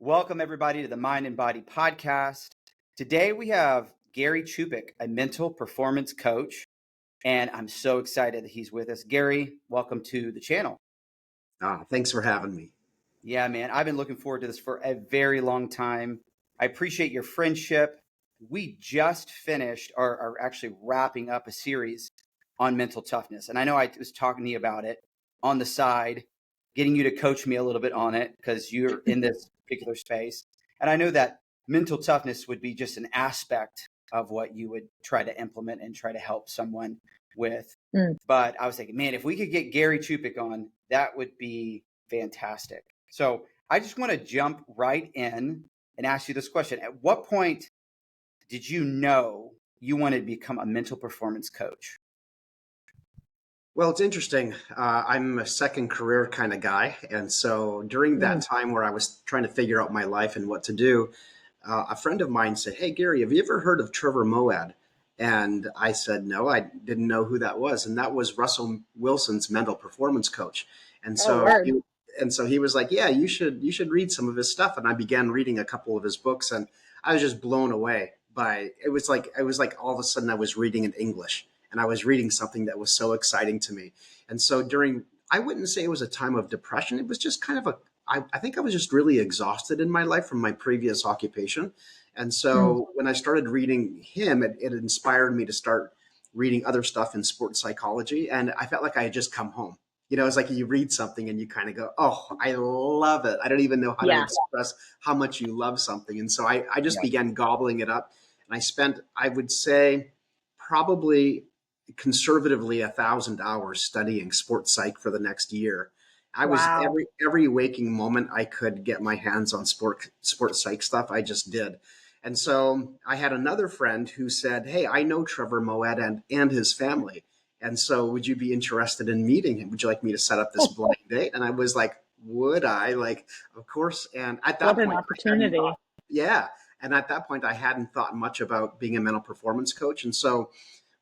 Welcome, everybody, to the Mind and Body podcast. Today, we have Gary Chupik, a mental performance coach, and I'm so excited that he's with us. Gary, welcome to the channel. Thanks for having me. Yeah, man, I've been looking forward to this for a very long time. I appreciate your friendship. We just finished, or are actually wrapping up a series on mental toughness. And I know I was talking to you about it on the side, getting you to coach me a little bit on it because you're in this particular space. And I know that mental toughness would be just an aspect of what you would try to implement and try to help someone with. But I was thinking, man, if we could get Gary Chupik on, that would be fantastic. So I just want to jump right in and ask you this question. At what point did you know you wanted to become a mental performance coach? Well, it's interesting. I'm a second career kind of guy. And so during that time where I was trying to figure out my life and what to do, a friend of mine said, "Hey, Gary, have you ever heard of Trevor Moawad?" And I said, "No, I didn't know who that was." And that was Russell Wilson's mental performance coach. And so he was like, "Yeah, you should read some of his stuff." And I began reading a couple of his books, and I was just blown away by it. Was like all of a sudden I was reading in English, and I was reading something that was so exciting to me. And so I wouldn't say it was a time of depression. It was just kind of I think I was just really exhausted in my life from my previous occupation. And so when I started reading him, it inspired me to start reading other stuff in sports psychology. And I felt like I had just come home. It's like you read something and you kind of go, "Oh, I love it." I don't even know how to express how much you love something. And so I just began gobbling it up. And I spent, I would say, probably conservatively 1,000 hours studying sports psych for the next year. I was every waking moment I could get my hands on sports psych stuff, I just did. And so I had another friend who said, "Hey, I know Trevor Moawad and his family. And so would you be interested in meeting him? Would you like me to set up this blind date?" And I was like, "Would I?" Like, of course. And at that point, an opportunity. And at that point, I hadn't thought much about being a mental performance coach. And so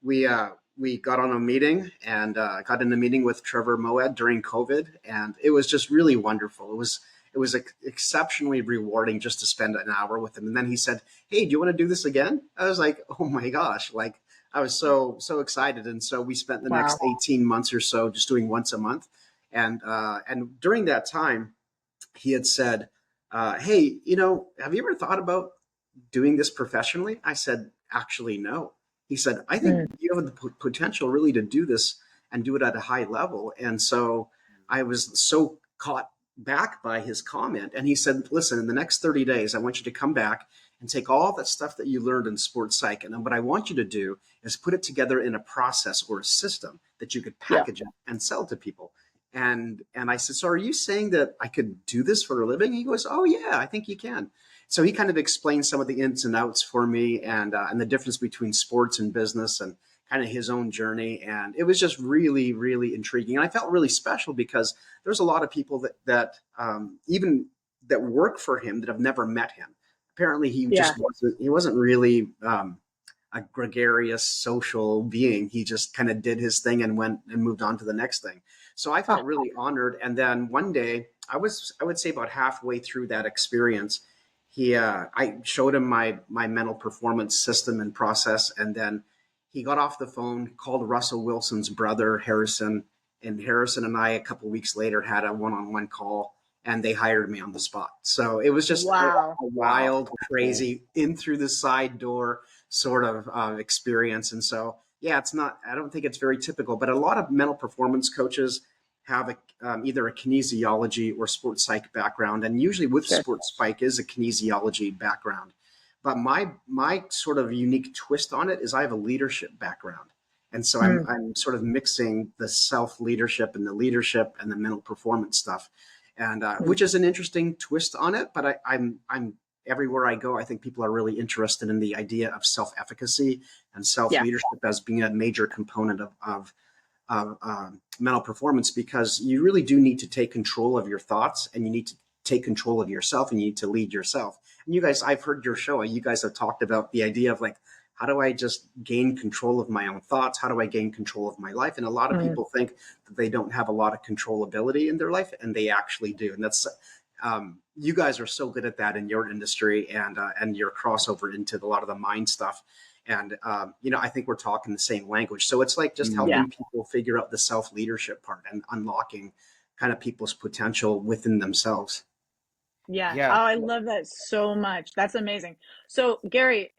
we got on a meeting and got in a meeting with Trevor Moawad during COVID, and it was just really wonderful. It was exceptionally rewarding just to spend an hour with him. And then he said, "Hey, do you want to do this again?" I was like, "Oh my gosh!" Like I was so excited. And so we spent the next 18 months or so just doing once a month. And during that time, he had said, "Hey, have you ever thought about doing this professionally?" I said, "Actually, no." He said, "I think you have the potential really to do this and do it at a high level." And so I was so caught back by his comment. And he said, "Listen, in the next 30 days, I want you to come back and take all that stuff that you learned in sports psych. And what I want you to do is put it together in a process or a system that you could package it and sell to people." And I said, "So are you saying that I could do this for a living?" He goes, "Oh yeah, I think you can." So he kind of explained some of the ins and outs for me and the difference between sports and business and kind of his own journey. And it was just really, really intriguing. And I felt really special because there's a lot of people that even that work for him that have never met him. Apparently he wasn't really a gregarious social being. He just kind of did his thing and went and moved on to the next thing. So I felt really honored. And then one day I would say about halfway through that experience, I showed him my mental performance system and process. And then he got off the phone, called Russell Wilson's brother, Harrison, and Harrison and I, a couple of weeks later, had a one-on-one call, and they hired me on the spot. So it was just a wild, crazy, in through the side door sort of experience. And so, I don't think it's very typical, but a lot of mental performance coaches have either a kinesiology or sports psych background. And usually with sports psych is a kinesiology background. But my sort of unique twist on it is I have a leadership background. And so I'm sort of mixing the self-leadership and the leadership and the mental performance stuff, and which is an interesting twist on it. But I'm everywhere I go, I think people are really interested in the idea of self-efficacy and self-leadership as being a major component of mental performance, because you really do need to take control of your thoughts, and you need to take control of yourself, and you need to lead yourself. And you guys, I've heard your show, and you guys have talked about the idea of like, how do I just gain control of my own thoughts? How do I gain control of my life? And a lot of people think that they don't have a lot of controllability in their life, and they actually do. And that's you guys are so good at that in your industry, and your crossover into a lot of the mind stuff. And I think we're talking the same language. So it's like just Yeah. helping people figure out the self leadership part and unlocking kind of people's potential within themselves. Yeah. Yeah. Oh, I love that so much. That's amazing. So, Gary,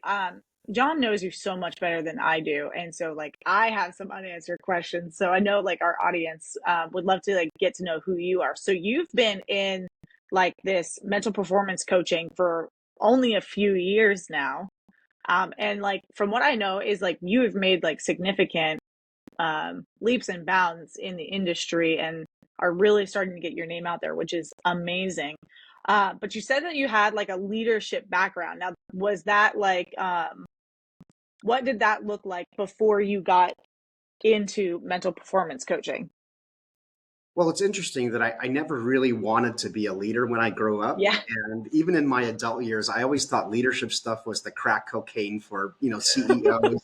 John knows you so much better than I do. And so like I have some unanswered questions. So I know like our audience would love to like get to know who you are. So you've been in like this mental performance coaching for only a few years now. And like from what I know is like you have made like significant leaps and bounds in the industry and are really starting to get your name out there, which is amazing. But you said that you had like a leadership background. Now, was that like, what did that look like before you got into mental performance coaching? Well, it's interesting that I never really wanted to be a leader when I grew up. Yeah. And even in my adult years, I always thought leadership stuff was the crack cocaine for, CEOs and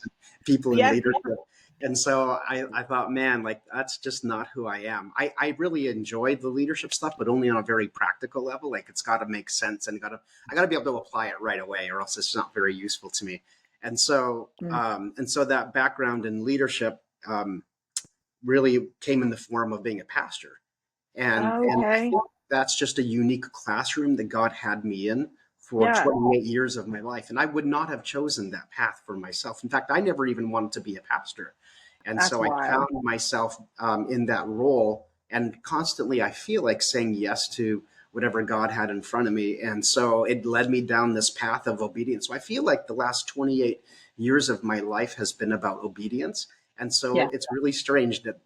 people in Yes. leadership. And so I thought, man, like that's just not who I am. I really enjoyed the leadership stuff, but only on a very practical level. Like it's got to make sense and I got to be able to apply it right away, or else it's not very useful to me. And so that background in leadership really came in the form of being a pastor. And I Okay. think that's just a unique classroom that God had me in for Yeah. 28 years of my life. And I would not have chosen that path for myself. In fact, I never even wanted to be a pastor. And That's so I wild. found myself in that role. And constantly, I feel like saying yes to whatever God had in front of me. And so it led me down this path of obedience. So I feel like the last 28 years of my life has been about obedience. And so Yeah. it's really strange that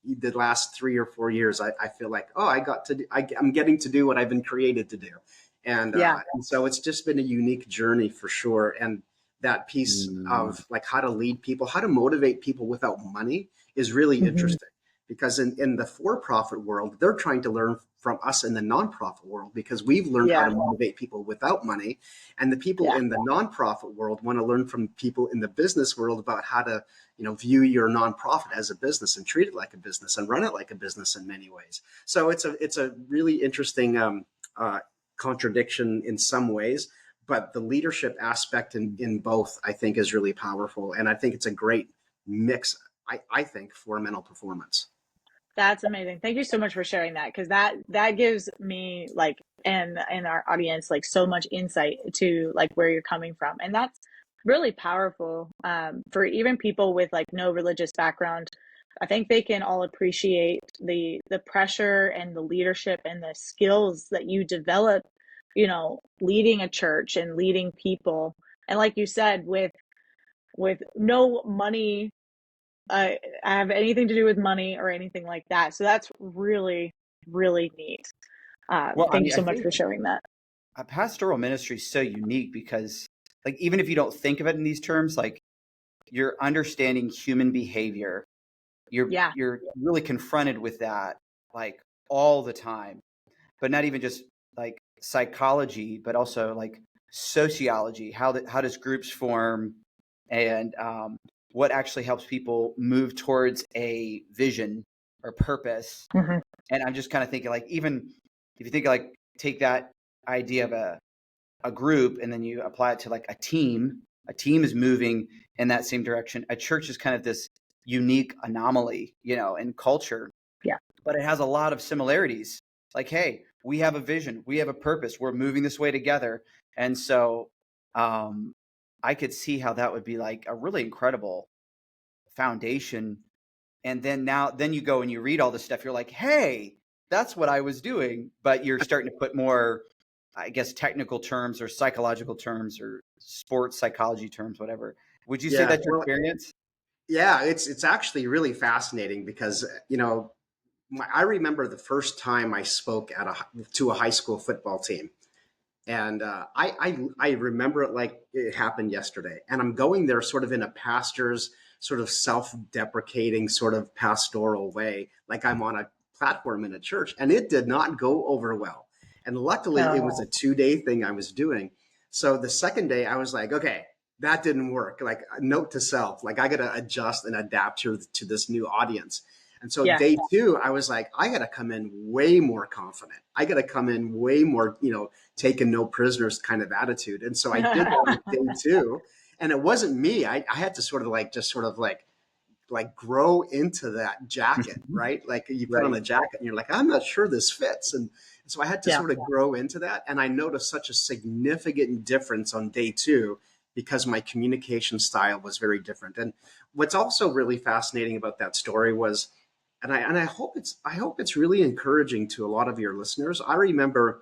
the last 3 or 4 years, I feel like, oh, I'm getting to do what I've been created to do. Yeah. And so it's just been a unique journey for sure. And that piece Mm. of like how to lead people, how to motivate people without money is really Hmm. interesting, because in the for-profit world, they're trying to learn from us in the nonprofit world, because we've learned how Yeah. to motivate people without money. And the people Yeah. in the nonprofit world want to learn from people in the business world about how to view your nonprofit as a business and treat it like a business and run it like a business in many ways. So it's a really interesting contradiction in some ways, but the leadership aspect in both, I think, is really powerful. And I think it's a great mix, I think, for mental performance. That's amazing. Thank you so much for sharing that, because that gives me like and our audience like so much insight to like where you're coming from, and that's really powerful for even people with like no religious background. I think they can all appreciate the pressure and the leadership and the skills that you develop, leading a church and leading people, and like you said, with no money have anything to do with money or anything like that. So that's really, really neat. Well, I Thank you mean, I so much think for sharing that. a pastoral ministry is so unique because, like, even if you don't think of it in these terms, like, you're understanding human behavior. You're Yeah. you're really confronted with that like all the time, but not even just like psychology, but also like sociology. How does groups form, and what actually helps people move towards a vision or purpose. Hmm. And I'm just kind of thinking like, even if you think like take that idea of a group and then you apply it to like a team is moving in that same direction. A church is kind of this unique anomaly, in culture, Yeah. but it has a lot of similarities. Like, hey, we have a vision, we have a purpose, we're moving this way together. And so um, I could see how that would be like a really incredible foundation. And then you go and you read all this stuff, you're like, hey, that's what I was doing. But you're starting to put more, I guess, technical terms or psychological terms or sports psychology terms, whatever. Would you say Yeah, that's your well, experience? yeah, it's actually really fascinating because I remember the first time I spoke to a high school football team. And I remember it like it happened yesterday. And I'm going there sort of in a pastor's sort of self-deprecating sort of pastoral way, like I'm on a platform in a church. And it did not go over well. And luckily, it was Oh, a 2-day thing I was doing. So the second day, I was like, okay, that didn't work. Like, note to self, like I got to adjust and adapt to this new audience. And so Yeah. day two, I was like, I got to come in way more confident. I got to come in way more, taking no prisoners kind of attitude. And so I did that with day two. And it wasn't me. I had to sort of like grow into that jacket, right? Like you put on Right. a jacket and you're like, I'm not sure this fits. And so I had to Yeah. sort of grow into that. And I noticed such a significant difference on day two because my communication style was very different. And what's also really fascinating about that story was, and I hope it's really encouraging to a lot of your listeners. I remember,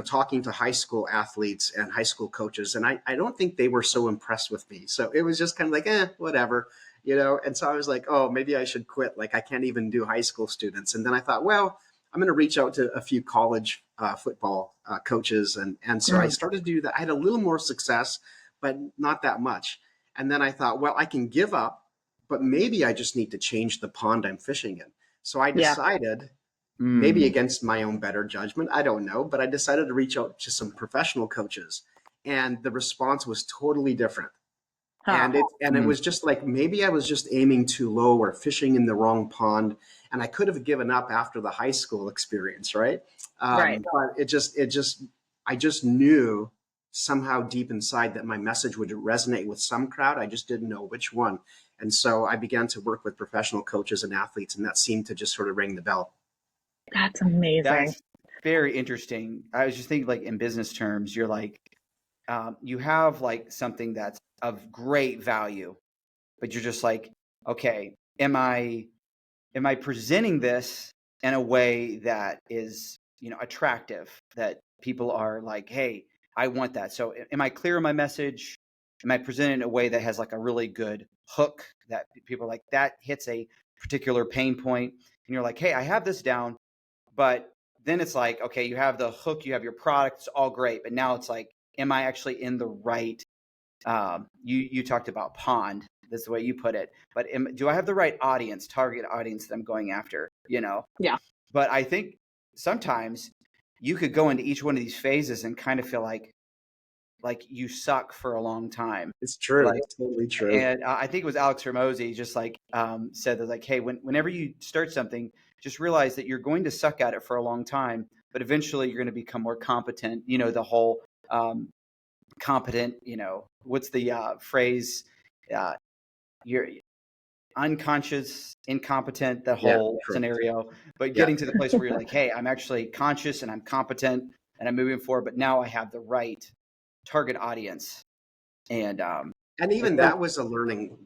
talking to high school athletes and high school coaches, and I don't think they were so impressed with me. So it was just kind of like, whatever, And so I was like, oh, maybe I should quit. Like I can't even do high school students. And then I thought, well, I'm going to reach out to a few college football coaches, and so I Mm. started to do that. I had a little more success, but not that much. And then I thought, well, I can give up, but maybe I just need to change the pond I'm fishing in. So I Yeah. decided, maybe Mm. against my own better judgment, I don't know, but I decided to reach out to some professional coaches, and the response was totally different. Huh. And it was just like maybe I was just aiming too low or fishing in the wrong pond, and I could have given up after the high school experience, right? Right. But I just knew somehow deep inside that my message would resonate with some crowd. I just didn't know which one. And so I began to work with professional coaches and athletes, and that seemed to just sort of ring the bell. That's amazing. That's very interesting. I was just thinking, like in business terms, you're like, you have like something that's of great value, but you're just like, okay, am I presenting this in a way that is, attractive, that people are like, hey, I want that. So am I clear in my message? Am I presenting in a way that has like a really good hook that people are like, that hits a particular pain point? And you're like, hey, I have this down, but then it's like, okay, you have the hook, you have your product, it's all great. But now it's like, am I actually in the right, you talked about pond, that's the way you put it, but do I have the right audience, target audience that I'm going after, Yeah. But I think sometimes you could go into each one of these phases and kind of feel like you suck for a long time. It's true. Like, It's totally true. and I think it was Alex Hormozy just like said that, like, hey, whenever you start something, just realize that you're going to suck at it for a long time, but eventually you're going to become more competent. The whole competent, what's the phrase? Uh, you're unconscious, incompetent, the Yeah, whole correct. scenario, but Yeah. getting to the place where you're like, hey, I'm actually conscious and I'm competent and I'm moving forward, but now I have the right target audience. And And it's even so that was a learning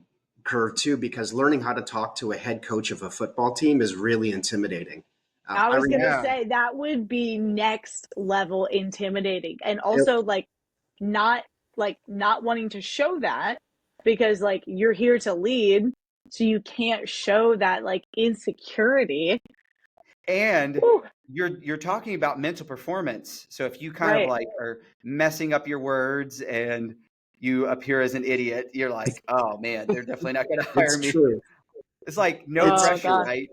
curve too, because learning how to talk to a head coach of a football team is really intimidating. I I was gonna remember yeah. say that would be next level intimidating, and it, also not not wanting to show that because like you're here to lead, so you can't show that like insecurity. And Whew. you're talking about mental performance. So if you kind of Right. like are messing up your words and you appear as an idiot, you're like, oh man, they're definitely not going to hire it's me. true. It's like no It's Oh pressure, God. right?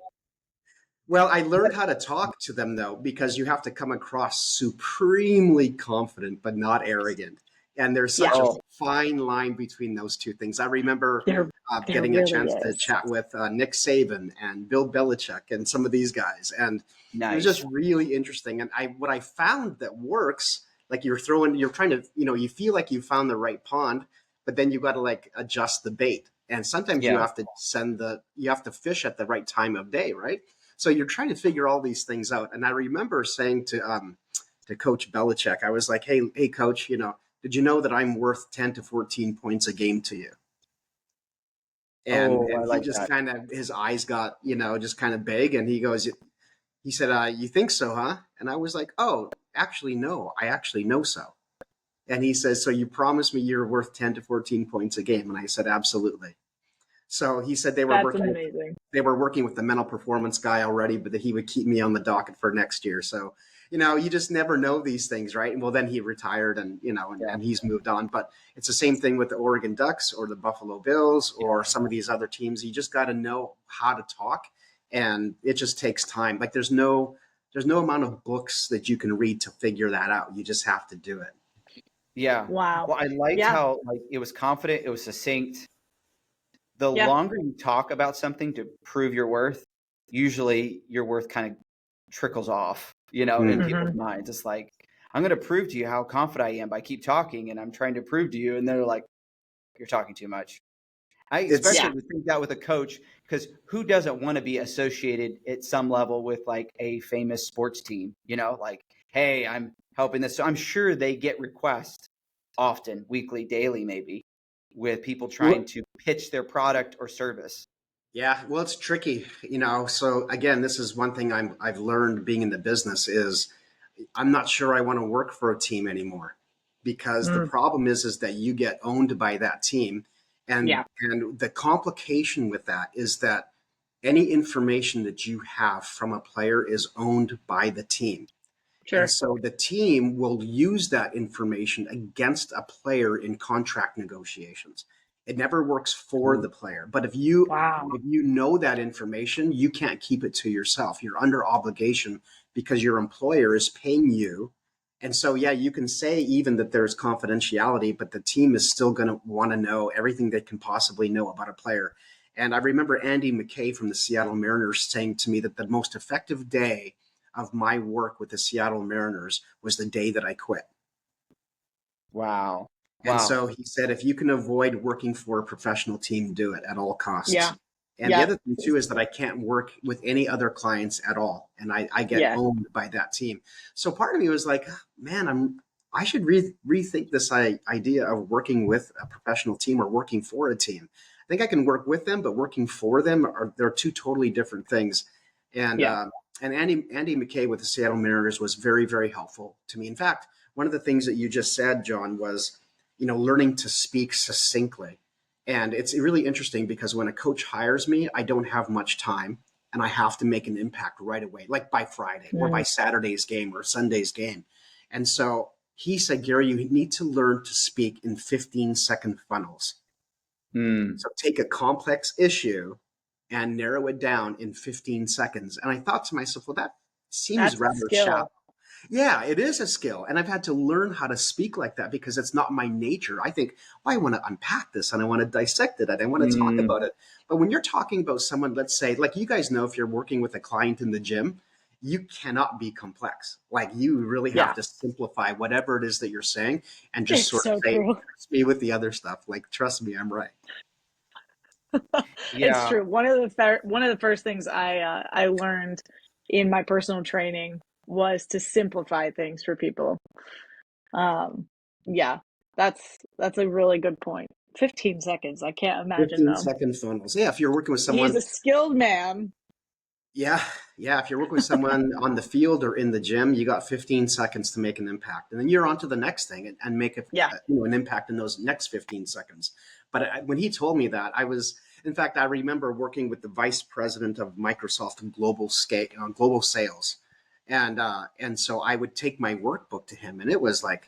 Well, I But learned how to talk to them though, because you have to come across supremely confident but not arrogant. And there's Yeah. such a oh, fine line between those two things. I remember There there getting a really chance to is. chat with Nick Saban and Bill Belichick and some of these guys, and it was just nice. really interesting. And what I found that works, like you're trying to, you feel like you found the right pond, but then you got to like adjust the bait. And sometimes Yeah. you have to fish at the right time of day, right? So you're trying to figure all these things out. And I remember saying to Coach Belichick, I was like, hey, Coach, did you know that I'm worth 10 to 14 points a game to you? And Oh, I he like just that. kind of, his eyes got, just kind of big, and he said, you think so, huh? And I was like, oh, actually, no, I actually know so. And he says, so you promised me you're worth 10 to 14 points a game? And I said, absolutely. So he said That's amazing. they were working with the mental performance guy already, but that he would keep me on the docket for next year. So, you just never know these things, right? And well, then he retired, and Yeah. and he's moved on. But it's the same thing with the Oregon Ducks or the Buffalo Bills or some of these other teams. You just got to know how to talk, and it just takes time. Like there's no amount of books that you can read to figure that out. You just have to do it. Yeah. Wow. Well, I liked Yeah. how like it was confident, it was succinct. The Yeah. longer you talk about something to prove your worth, usually your worth kind of trickles off, you know, in Mm. people's Mhm. minds. It's like, I'm going to prove to you how confident I am by keep talking, and I'm trying to prove to you. And they're like, you're talking too much. I It's especially Yeah. would think that with a coach, because who doesn't want to be associated at some level with like a famous sports team? You know, like, hey, I'm helping this. So I'm sure they get requests often, weekly, daily, maybe, with people trying to pitch their product or service. Yeah, well, it's tricky, So again, this is one thing I've learned being in the business is I'm not sure I want to work for a team anymore, because the Mm. problem is that you get owned by that team, and Yeah. the complication with that is that any information that you have from a player is owned by the team. And Sure. so the team will use that information against a player in contract negotiations. It never works for the player. But Wow. if you know that information, you can't keep it to yourself. You're under obligation because your employer is paying you. And so yeah, you can say even that there's confidentiality, but the team is still going to want to know everything they can possibly know about a player. And I remember Andy McKay from the Seattle Mariners saying to me that the most effective day of my work with the Seattle Mariners was the day that I quit. Wow. And Wow. so he said, if you can avoid working for a professional team, do it at all costs. Yeah. And the Yeah. other thing too is that I can't work with any other clients at all, and I get Yeah. owned by that team. So part of me was like, man, I should rethink this idea of working with a professional team or working for a team. I think I can work with them, but working for them they're two totally different things. And Yeah. and Andy McKay with the Seattle Mariners was very, very helpful to me. In fact, one of the things that you just said, John, was learning to speak succinctly. And it's really interesting because when a coach hires me, I don't have much time and I have to make an impact right away, like by Friday or by Mm. Saturday's game or Sunday's game. And so he said, Gary, you need to learn to speak in 15-second funnels. Mm. So take a complex issue and narrow it down in 15 seconds. And I thought to myself, well, that seems That's a rather shallow. skill. Yeah, it is a skill. And I've had to learn how to speak like that because it's not my nature. I think, well, I want to unpack this and I want to dissect it and I want to talk Mm. about it. But when you're talking about someone, let's say, like you guys know, if you're working with a client in the gym, you cannot be complex. Like you really have Yeah. to simplify whatever it is that you're saying and just It's sort of so say, true. trust me with the other stuff. Like, trust me, I'm right. It's Yeah. true. One of the first things I learned in my personal training was to simplify things for people. Um, yeah, that's a really good point. 15 seconds. I can't imagine 15 though. second funnels. Yeah, if you're working with He's someone, a skilled man. yeah, yeah. If you're working with someone on the field or in the gym, you got 15 seconds to make an impact, and then you're on to the next thing and make Yeah. an impact in those next 15 seconds. But when he told me that, in fact, I remember working with the vice president of Microsoft global scale, global sales, and so I would take my workbook to him, and it was like,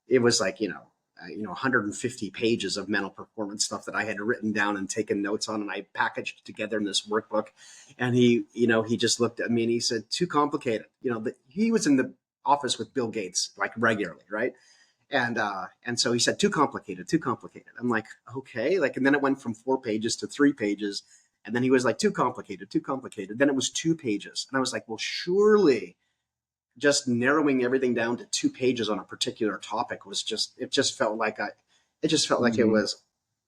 it was like 150 pages of mental performance stuff that I had written down and taken notes on, and I packaged together in this workbook. And he just looked at me and he said, "Too complicated." He was in the office with Bill Gates like regularly, right? And so he said, "Too complicated, too complicated." I'm like, okay, like, and then it went from 4 pages to 3 pages, and then he was like, "Too complicated, too complicated." Then it was 2 pages, and I was like, well, surely just narrowing everything down to 2 pages on a particular topic was it just felt like it Mm. was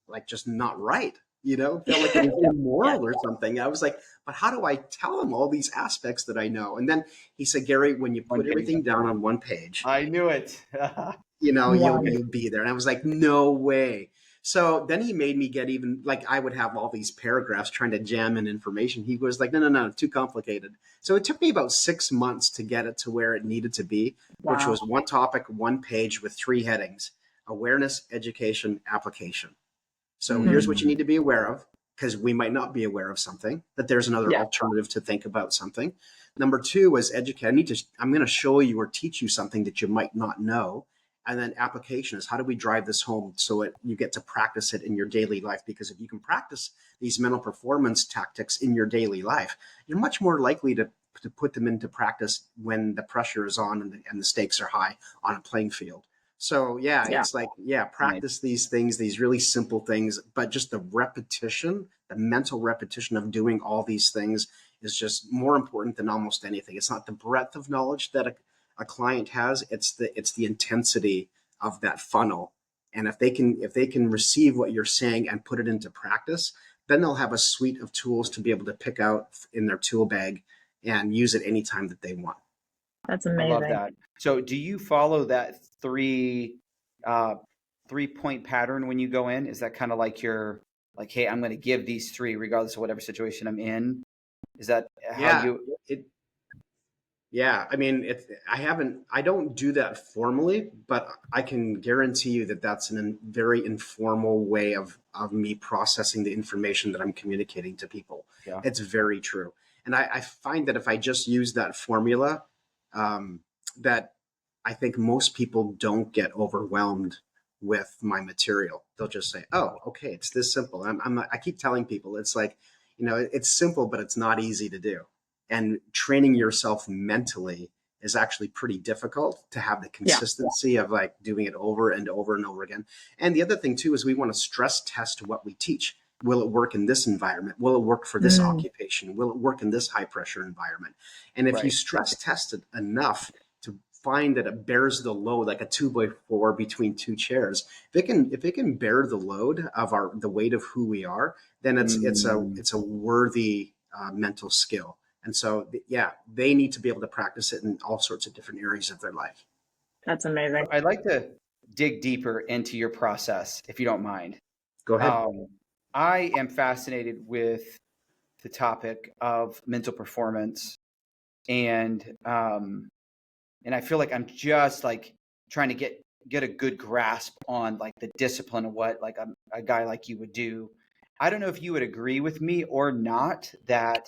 like just not right. It felt like it was Yeah. immoral or something. I was like, but how do I tell him all these aspects that I know? And then he said, Gary, when you One put page. everything down on one page, I knew it. One. you'll be there. And I was like, no way. So then he made me get even like I would have all these paragraphs trying to jam in information. He was like, no, no, no, too complicated. So it took me about 6 months to get it to where it needed to be, which Wow. was one topic, one page with 3 headings: awareness, education, application. So Hmm. here's what you Mm. need to be aware of, because we might not be aware of something, that there's another Yeah. alternative to think about something. Number two was educate. I'm going to show you or teach you something that you might not know. And then application is, how do we drive this home so you get to practice it in your daily life? Because if you can practice these mental performance tactics in your daily life, you're much more likely to put them into practice when the pressure is on and the stakes are high on a playing field. So yeah, Yeah. it's like, yeah, Nice. practice these things, these really simple things, but just the repetition, the mental repetition of doing all these things is just more important than almost anything. It's not the breadth of knowledge that a client has, it's the intensity of that funnel. And if they can receive what you're saying and put it into practice, then they'll have a suite of tools to be able to pick out in their tool bag and use it anytime that they want. That's I love amazing. that. So do you follow that uh, 3 point pattern when you go in? Is that kind of like your, like, hey, I'm going to give these three regardless of whatever situation I'm in? Is that how Yeah, you? it Yeah, I mean, I don't do that formally, but I can guarantee you that that's a very informal way of me processing the information that I'm communicating to people. Yeah. It's very true. And I find that if I just use that formula, um, that I think most people don't get overwhelmed with my material. They'll just say, "Oh, okay, it's this simple." I keep telling people it's like, it's simple, but it's not easy to do, and training yourself mentally is actually pretty difficult to have the Yeah. consistency of like doing it over and over and over again. And the other thing too is we want to stress test what we teach. Will it work in this environment? Will it work for this occupation? Will it work in this high pressure environment? And if you Right. stress test it enough to find that it bears the load, like a 2x4 between two chairs, if it can bear the load of the weight of who we are, then Mm. it's a worthy mental skill. And so, yeah, they need to be able to practice it in all sorts of different areas of their life. That's amazing. I'd like to dig deeper into your process, if you don't mind. Go ahead. Um, I am fascinated with the topic of mental performance, and I feel like I'm just like trying to get a good grasp on like the discipline of what like a guy like you would do. I don't know if you would agree with me or not that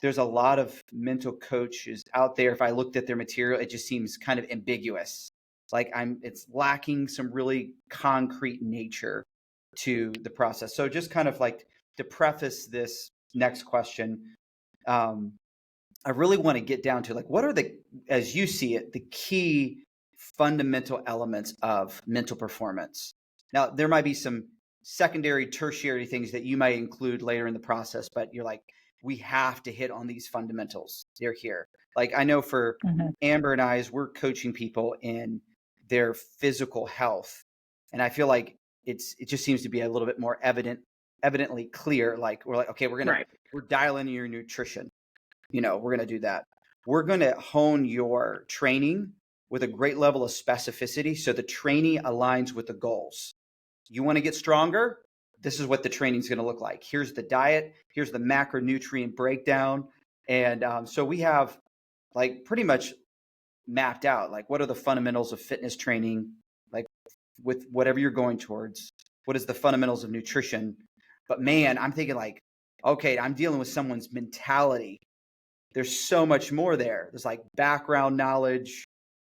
there's a lot of mental coaches out there. If I looked at their material, it just seems kind of ambiguous. Like it's lacking some really concrete nature to the process. So just kind of like to preface this next question, um, I really want to get down to like what are as you see it, the key fundamental elements of mental performance. Now, there might be some secondary, tertiary things that you might include later in the process, but you're like, we have to hit on these fundamentals. They're here. Like I know for Amber and I, as we're coaching people in their physical health, and I feel like it just seems to be a little bit more evidently clear. Like we're like, okay, we're dialing in your nutrition. We're going to do that. We're going to hone your training with a great level of specificity so the training aligns with the goals. You want to get stronger? This is what the training is going to look like. Here's the diet. Here's the macronutrient breakdown. And so we have like pretty much mapped out like what are the fundamentals of fitness training, like with whatever you're going towards. What is the fundamentals of nutrition? But man, I'm thinking like, okay, I'm dealing with someone's mentality. There's so much more there. There's like background knowledge,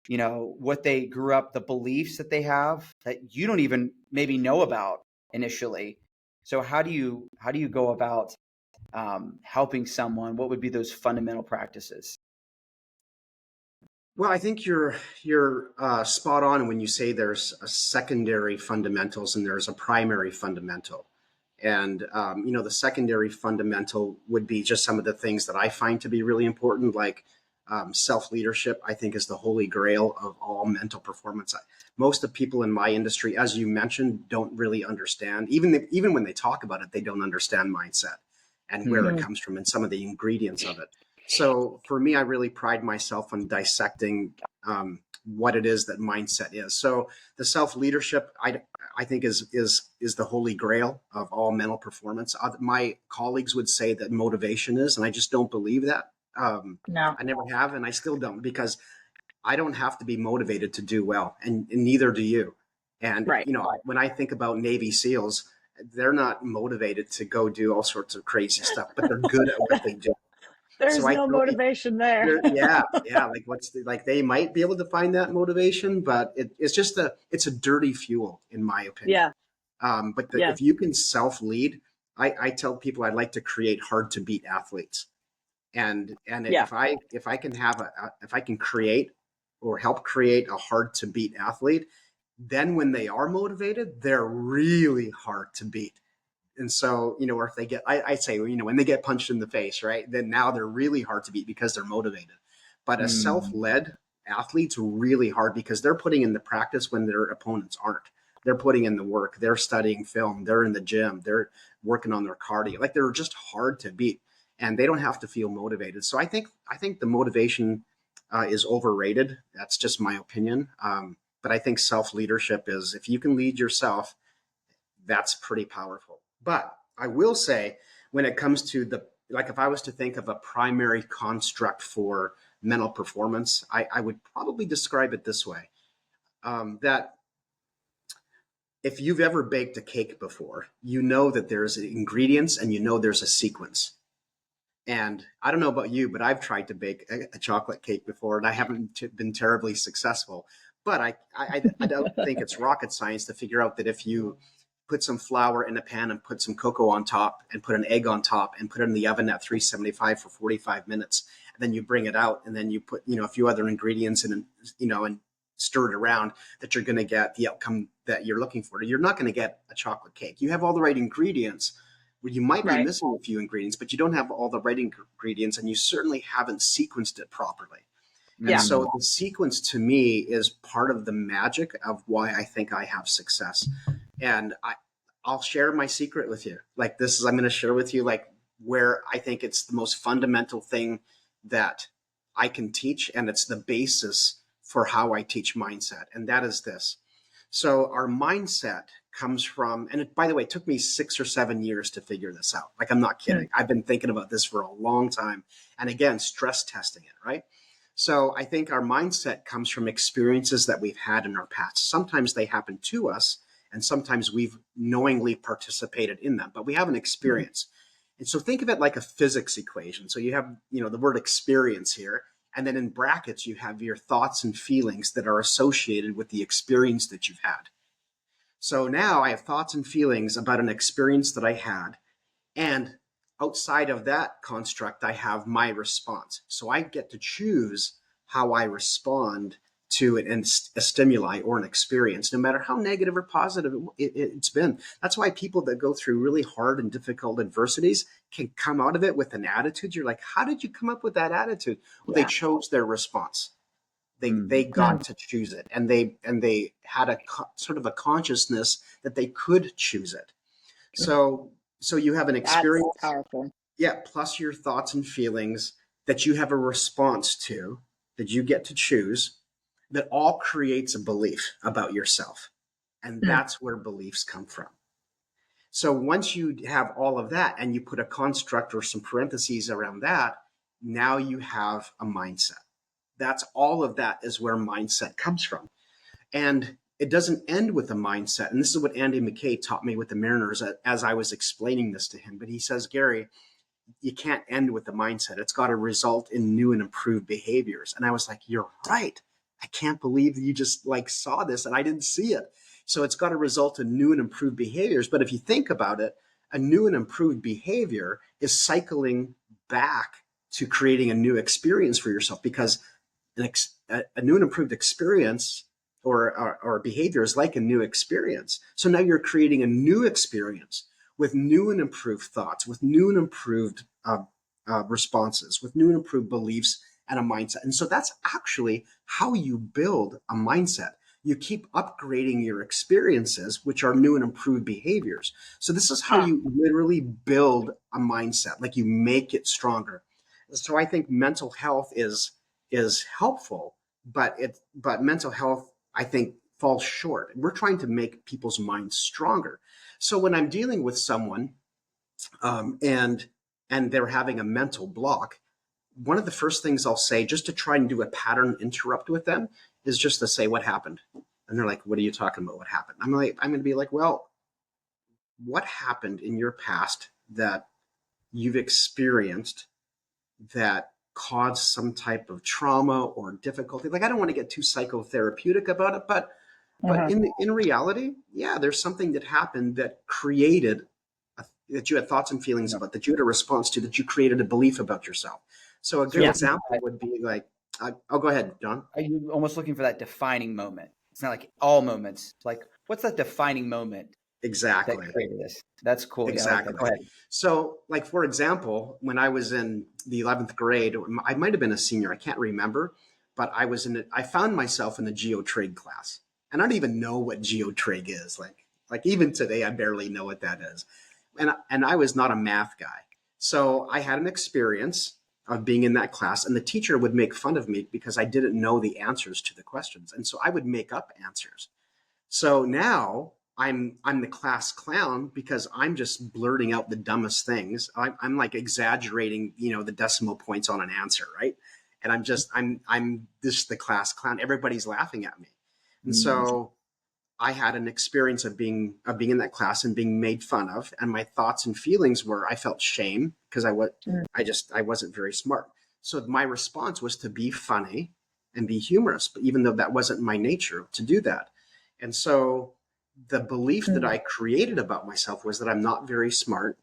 what they grew up, the beliefs that they have that you don't even maybe know about initially. So how do you go about helping someone? What would be those fundamental practices? Well, I think you're spot on when you say there's a secondary fundamentals and there's a primary fundamental. And the secondary fundamental would be just some of the things that I find to be really important, like self leadership. I think is the holy grail of all mental performance. Most of the people in my industry, as you mentioned, don't really understand. Even when they talk about it, they don't understand mindset and where it comes from and some of the ingredients of it. So for me, I really pride myself on dissecting what it is that mindset is. So the self leadership, I think is the holy grail of all mental performance. My colleagues would say that motivation is, and I just don't believe that. No. I never have, and I still don't, because I don't have to be motivated to do well, and neither do you. And Right. When I think about Navy SEALs, they're not motivated to go do all sorts of crazy stuff, but they're good at what they do. So There's I no tell people, motivation there. yeah. Like like they might be able to find that motivation, but it's a dirty fuel, in my opinion. Yeah. But Yeah. if you can self lead, I tell people I'd like to create hard to beat athletes, and Yeah. if I can if I can create or help create a hard to beat athlete, then when they are motivated, they're really hard to beat. And so, or if they get, I'd say, when they get punched in the face, right, then now they're really hard to beat because they're motivated. But a self-led athlete's really hard because they're putting in the practice when their opponents aren't. They're putting in the work. They're studying film. They're in the gym. They're working on their cardio. Like, they're just hard to beat, and they don't have to feel motivated. So I think the motivation is overrated. That's just my opinion. But I think self-leadership is, if you can lead yourself, that's pretty powerful. But I will say, when it comes to if I was to think of a primary construct for mental performance, I would probably describe it this way. That if you've ever baked a cake before, you know that there's ingredients and you know there's a sequence. And I don't know about you, but I've tried to bake a chocolate cake before, and I haven't been terribly successful. But I don't think it's rocket science to figure out that if you put some flour in a pan and put some cocoa on top and put an egg on top and put it in the oven at 375 for 45 minutes, and then you bring it out and then you put, a few other ingredients in, and stir it around, that you're going to get the outcome that you're looking for. You're not going to get a chocolate cake. You have all the right ingredients. Well, you might be missing a few ingredients, but you don't have all the right ingredients, and you certainly haven't sequenced it properly. And so the sequence, to me, is part of the magic of why I think I have success. And I'll share my secret with you. I'm going to share with you, where I think it's the most fundamental thing that I can teach, and it's the basis for how I teach mindset. And that is this. So our mindset comes from, and by the way, it took me 6 or 7 years to figure this out. I'm not kidding. I've been thinking about this for a long time. And again, stress testing it, right? So I think our mindset comes from experiences that we've had in our past. Sometimes they happen to us, and sometimes we've knowingly participated in them, but we have an experience. And so think of it like a physics equation. So you have, the word experience here, and then in brackets, you have your thoughts and feelings that are associated with the experience that you've had. So now I have thoughts and feelings about an experience that I had, and outside of that construct, I have my response. So I get to choose how I respond to a stimuli or an experience, no matter how negative or positive it's been. That's why people that go through really hard and difficult adversities can come out of it with an attitude. You're like, how did you come up with that attitude? Well, they chose their response. They got to choose it, and they had a sort of a consciousness that they could choose it. So you have an experience. That's powerful. Yeah, plus your thoughts and feelings that you have a response to, that you get to choose, that all creates a belief about yourself. And that's where beliefs come from. So once you have all of that and you put a construct or some parentheses around that, now you have a mindset. That's all of that is where mindset comes from. And it doesn't end with a mindset. And this is what Andy McKay taught me with the Mariners as I was explaining this to him. But he says, Gary, you can't end with the mindset. It's got to result in new and improved behaviors. And I was like, you're right. I can't believe you just saw this and I didn't see it. So it's got to result in new and improved behaviors. But if you think about it, a new and improved behavior is cycling back to creating a new experience for yourself, because a new and improved experience or behavior is like a new experience. So now you're creating a new experience with new and improved thoughts, with new and improved responses, with new and improved beliefs and a mindset. And so that's actually how you build a mindset. You keep upgrading your experiences, which are new and improved behaviors. So this is how you literally build a mindset, you make it stronger. So I think mental health is helpful, but mental health, I think, falls short. We're trying to make people's minds stronger. So when I'm dealing with someone and they're having a mental block, one of the first things I'll say, just to try and do a pattern interrupt with them, is just to say, what happened? And they're like, what are you talking about? What happened? I'm going to be like, well, what happened in your past that you've experienced that caused some type of trauma or difficulty? I don't want to get too psychotherapeutic about it, but in reality, yeah, there's something that happened that created that you had thoughts and feelings about, that you had a response to, that you created a belief about yourself. So a good example would be oh, go ahead, John. Are you almost looking for that defining moment? It's not like all moments. What's that defining moment Exactly. created this. That's cool. Yeah, I like that. Exactly. Go ahead. So, like, for example, when I was in the 11th grade, I might have been a senior, I can't remember, but I found myself in the geotrade class. And I don't even know what geotrade is. Like even today, I barely know what that is. And I was not a math guy. So I had an experience of being in that class, and the teacher would make fun of me because I didn't know the answers to the questions. And so I would make up answers. So now I'm the class clown because I'm just blurting out the dumbest things. I'm like exaggerating, the decimal points on an answer, right? And I'm just the class clown. Everybody's laughing at me, and Mm. so I had an experience of being in that class and being made fun of. And my thoughts and feelings were I felt shame because Mm. I wasn't very smart. So my response was to be funny and be humorous, but even though that wasn't my nature to do that. And so the belief that Mm. I created about myself was that I'm not very smart.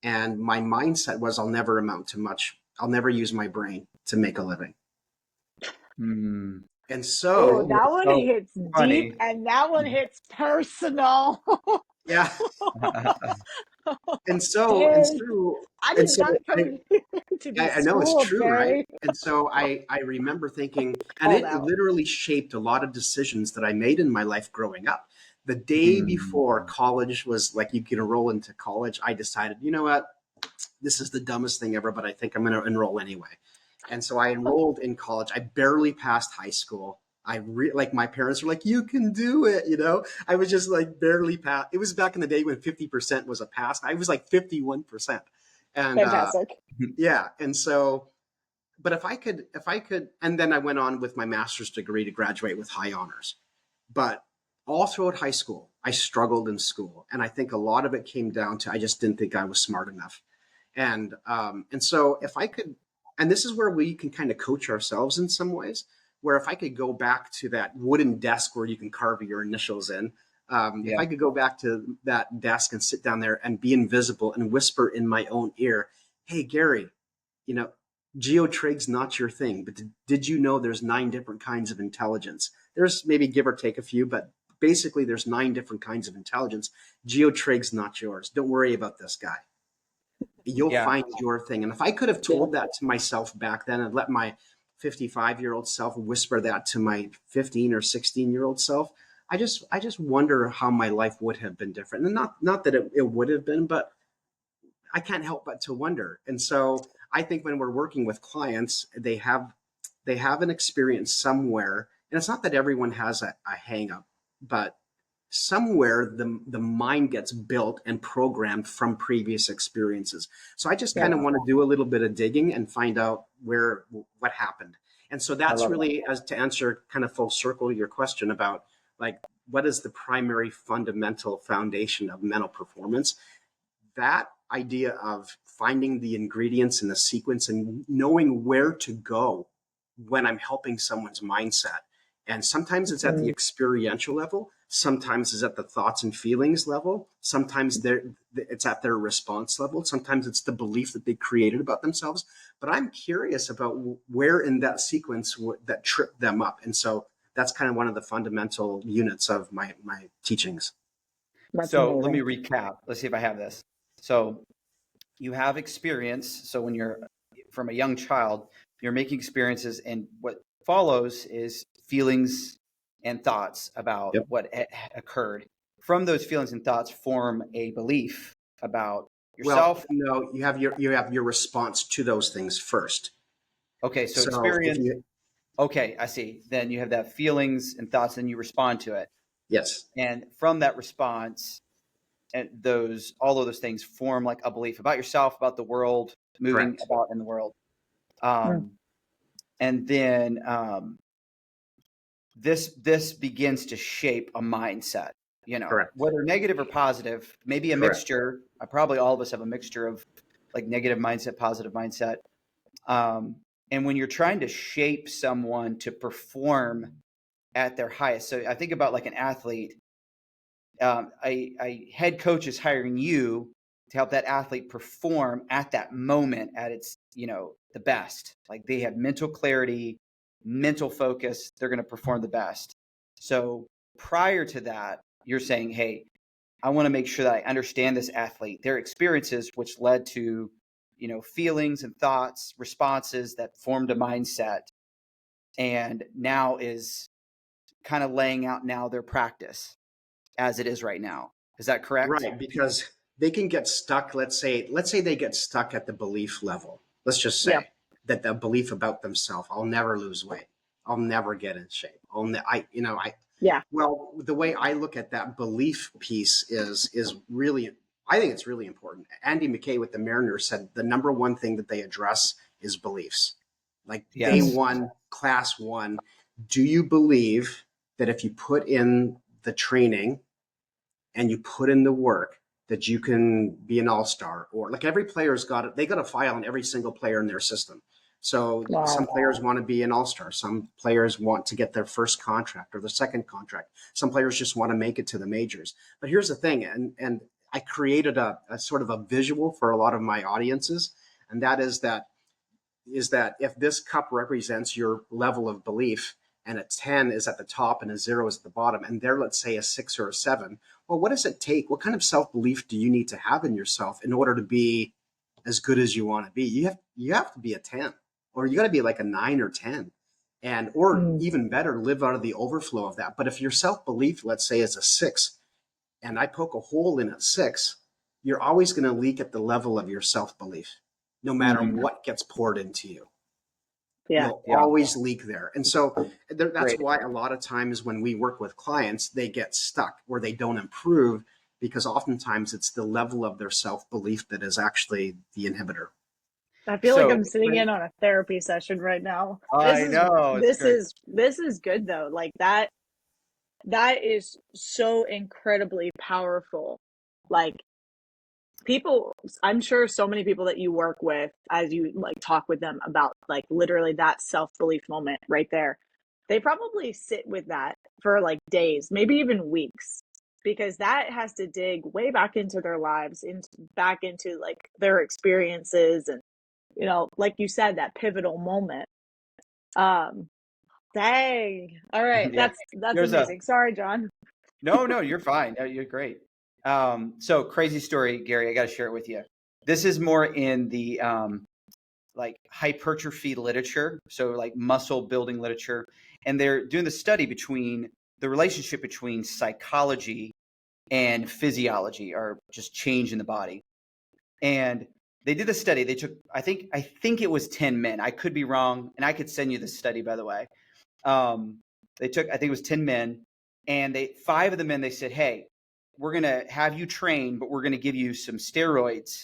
And my mindset was I'll never amount to much. I'll never use my brain to make a living. Mm. And Oh, so, that one So hits deep, funny. and that one hits personal. yeah. And so, and Dang, so, I and did so not come here to be I know it's schooled, true, right? Gary. And so I remember thinking, and Called it out. literally shaped a lot of decisions that I made in my life growing up. The day Mm. before college was like you can enroll into college, I decided, you know what, this is the dumbest thing ever, but I think I'm going to enroll anyway. And so I enrolled in college. I barely passed high school. Like my parents were like, you can do it. I was just like barely passed. It was back in the day when 50% was a pass. I was like 51%. And Fantastic. yeah. And so, but if I could, and then I went on with my master's degree to graduate with high honors. But all throughout high school, I struggled in school. And I think a lot of it came down to I just didn't think I was smart enough. And so if I could, and this is where we can kind of coach ourselves in some ways, where if I could go back to that wooden desk where you can carve your initials in, if Yeah. I could go back to that desk and sit down there and be invisible and whisper in my own ear, hey, Gary, you know, geotrig's not your thing, but did you know there's 9 different kinds of intelligence? There's maybe give or take a few, but basically there's 9 different kinds of intelligence. Geotrig's not yours. Don't worry about this guy. You'll Yeah. find your thing. And if I could have Yeah. told that to myself back then and let my 55-year-old self whisper that to my 15 or 16-year-old self, I just wonder how my life would have been different. And not that it would have been, but I can't help but to wonder. And so I think when we're working with clients, they have an experience somewhere, and it's not that everyone has a hang up, but somewhere the mind gets built and programmed from previous experiences. So I just Yeah. kind of want to do a little bit of digging and find out what happened. And so I that's love it. really as to answer kind of full circle your question about like what is the primary fundamental foundation of mental performance. That idea of finding the ingredients in the sequence and knowing where to go when I'm helping someone's mindset. And sometimes it's at the Mm. experiential level, sometimes it's at the thoughts and feelings level, sometimes it's at their response level, sometimes it's the belief that they created about themselves. But I'm curious about where in that sequence that tripped them up. And so that's kind of one of the fundamental units of my teachings. That's So let me amazing. recap. Let's see if I have this. So you have experience. So when you're from a young child, you're making experiences, and what follows is feelings and thoughts about Yep. what occurred. From those feelings and thoughts, form a belief about Well, yourself. no, you have your response to those things first. Okay, so So if experience. you Okay, I see. Then you have that feelings and thoughts, and you respond to it. yes, And from that response, and all of those things form like a belief about yourself, about the world, moving correct, about in the world. Mm. Um, and then this begins to shape a mindset, correct, whether negative or positive, maybe a correct. mixture. Probably all of us have a mixture of like negative mindset, positive mindset. um, and when you're trying to shape someone to perform at their highest, so I think about like an athlete. A head coach is hiring you to help that athlete perform at that moment at its the best. Like they have mental clarity, mental focus, they're going to perform the best. So prior to that, you're saying, hey, I want to make sure that I understand this athlete, their experiences, which led to, feelings and thoughts, responses that formed a mindset, and now is kind of laying out now their practice as it is right now. Is that correct? Right, because they can get stuck. Let's say they get stuck at the belief level. Let's just Yeah. say that the belief about themselves, I'll never lose weight. I'll never get in shape. Yeah. Well, the way I look at that belief piece is really, I think it's really important. Andy McKay with the Mariners said the number one thing that they address is beliefs. Like day Yes. one, class one, do you believe that if you put in the training and you put in the work that you can be an all-star? Or like every player's they got a file on every single player in their system. So Wow. some players want to be an all-star. Some players want to get their first contract or their second contract. Some players just want to make it to the majors. But here's the thing, and I created a sort of a visual for a lot of my audiences, and that is that if this cup represents your level of belief and a 10 is at the top and a 0 is at the bottom, and they're, let's say, a 6 or a 7, well, what does it take? What kind of self-belief do you need to have in yourself in order to be as good as you want to be? You have to be a 10, or you got to be like a 9 or 10, and or Mm. even better, live out of the overflow of that. But if your self-belief, let's say, is a 6, and I poke a hole in at 6, you're always going to leak at the level of your self-belief, no matter Mhm. what gets poured into you. Yeah. You'll Yeah. always leak there. And so that's Great. why a lot of times when we work with clients, they get stuck or they don't improve, because oftentimes it's the level of their self-belief that is actually the inhibitor. I feel like So I'm sitting in on a therapy session right now. This I is know it's this great. is this is good though. Like that is so incredibly powerful. Like people, I'm sure so many people that you work with, as you like talk with them about like literally that self-belief moment right there, they probably sit with that for like days, maybe even weeks, because that has to dig way back into their lives, back into like their experiences, and like you said, that pivotal moment. um Dang. All right, Yeah. that's There's a amazing. Sorry, John. No, you're fine. No, you're great. So crazy story, Gary. I got to share it with you. This is more in the like hypertrophy literature, so like muscle building literature, and they're doing the study between the relationship between psychology and physiology, or just change in the body. And they did the study. They took, I think it was 10 men. I could be wrong, and I could send you this study, by the way. Um, they took, I think it was 10 men, and five of the men, they said, hey, we're going to have you train, but we're going to give you some steroids,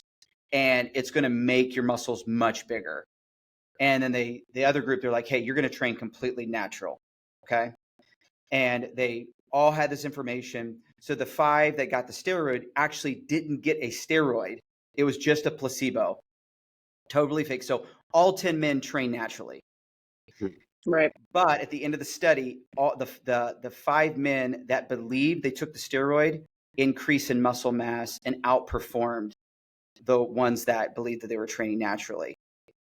and it's going to make your muscles much bigger. And then the other group, they're like, hey, you're going to train completely natural. Okay. And they all had this information. So the five that got the steroid actually didn't get a steroid. It was just a placebo, totally fake. So all 10 men train naturally. Right. But at the end of the study, all the five men that believed they took the steroid increased in muscle mass and outperformed the ones that believed that they were training naturally.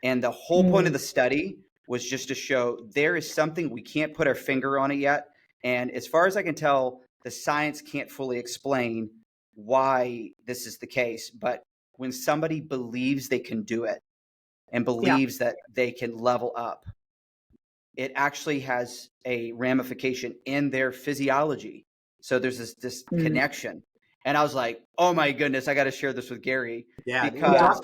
And the whole point of Mm. the study was just to show there is something we can't put our finger on it yet. And as far as I can tell, the science can't fully explain why this is the case. But when somebody believes they can do it and Yeah. believes that they can level up, it actually has a ramification in their physiology. So there's this Mm. connection. And I was like, oh my goodness, I got to share this with Gary Yeah. Well, Yeah. because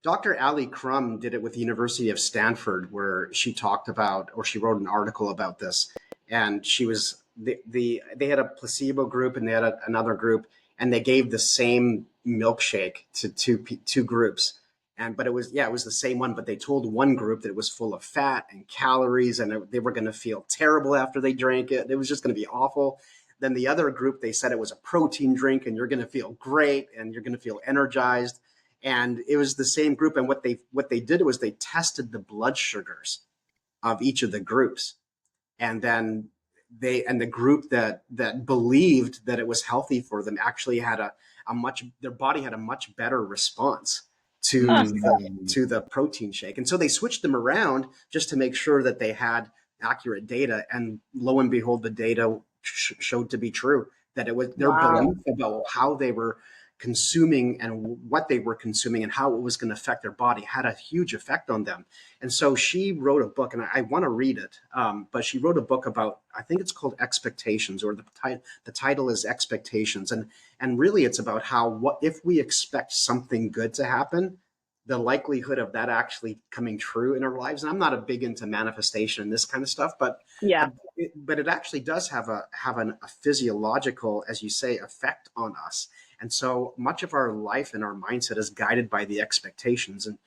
Dr. Ali Crum did it with the University of Stanford, where she talked about, or she wrote an article about this. And she was they had a placebo group and they had another group, and they gave the same milkshake to two groups. But it was the same one, but they told one group that it was full of fat and calories, and they were going to feel terrible after they drank it. It was just going to be awful. Then the other group, they said it was a protein drink, and you're going to feel great, and you're going to feel energized. And it was the same group. And what they did was they tested the blood sugars of each of the groups, and then the group that believed that it was healthy for them actually had a much their body had a much better response Huh. to the protein shake. And so they switched them around just to make sure that they had accurate data, and lo and behold, the data showed to be true. that it was their Wow. belief about how they were consuming and what they were consuming and how it was going to affect their body had a huge effect on them. And so she wrote a book, and I want to read it, but she wrote a book about, I think it's called Expectations, or the title is Expectations. And really it's about how, what if we expect something good to happen, the likelihood of that actually coming true in our lives. And I'm not a big into manifestation and this kind of stuff, but Yeah. but it actually does have a physiological, as you say, effect on us. And so much of our life and our mindset is guided by the expectations. And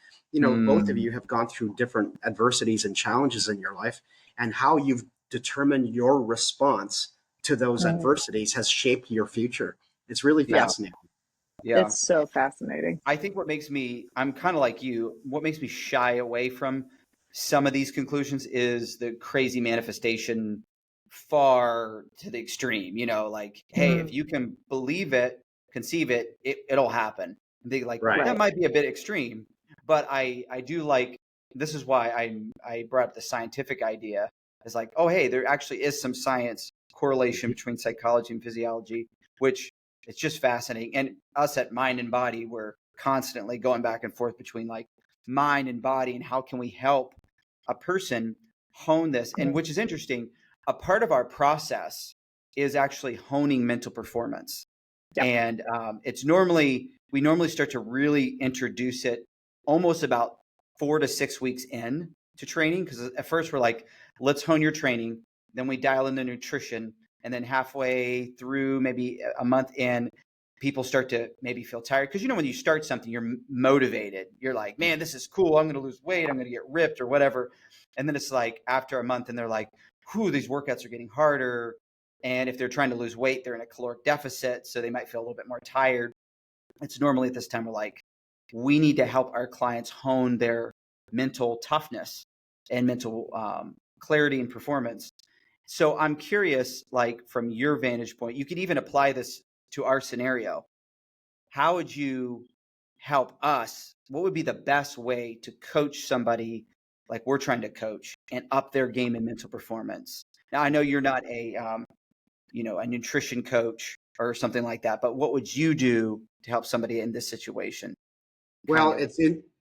both of Mm, you have gone through different adversities and challenges in your life, and how you've determined your response to those Mhm. adversities has shaped your future. It's really yeah, fascinating. yeah. It's so fascinating. I think I'm kind of like you, what makes me shy away from some of these conclusions is the crazy manifestation far to the extreme, like, hey, Mm, if you can believe it, conceive it, it'll happen. They like, Right. that right. might be a bit extreme, but I do like, this is why I brought up the scientific idea. It's like, oh, hey, there actually is some science correlation between psychology and physiology, which it's just fascinating. And us at Mind and Body, we're constantly going back and forth between like mind and body and how can we help a person hone this. And Mm, which is interesting, a part of our process is actually honing mental performance. yeah. And we normally start to really introduce it almost about 4 to 6 weeks in to training, because at first we're like, let's hone your training, then we dial in the nutrition, and then halfway through, maybe a month in, people start to maybe feel tired, because when you start something, you're motivated, you're like, man, this is cool, I'm going to lose weight, I'm going to get ripped or whatever. And then it's like after a month and they're like, whew, these workouts are getting harder. And if they're trying to lose weight, they're in a caloric deficit, so they might feel a little bit more tired. It's normally at this time we're like, we need to help our clients hone their mental toughness and mental clarity and performance. So I'm curious, like from your vantage point, you could even apply this to our scenario. How would you help us? What would be the best way to coach somebody like we're trying to coach and up their game and mental performance? Now, I know you're not a nutrition coach or something like that, but what would you do to help somebody in this situation? Kind Well, of.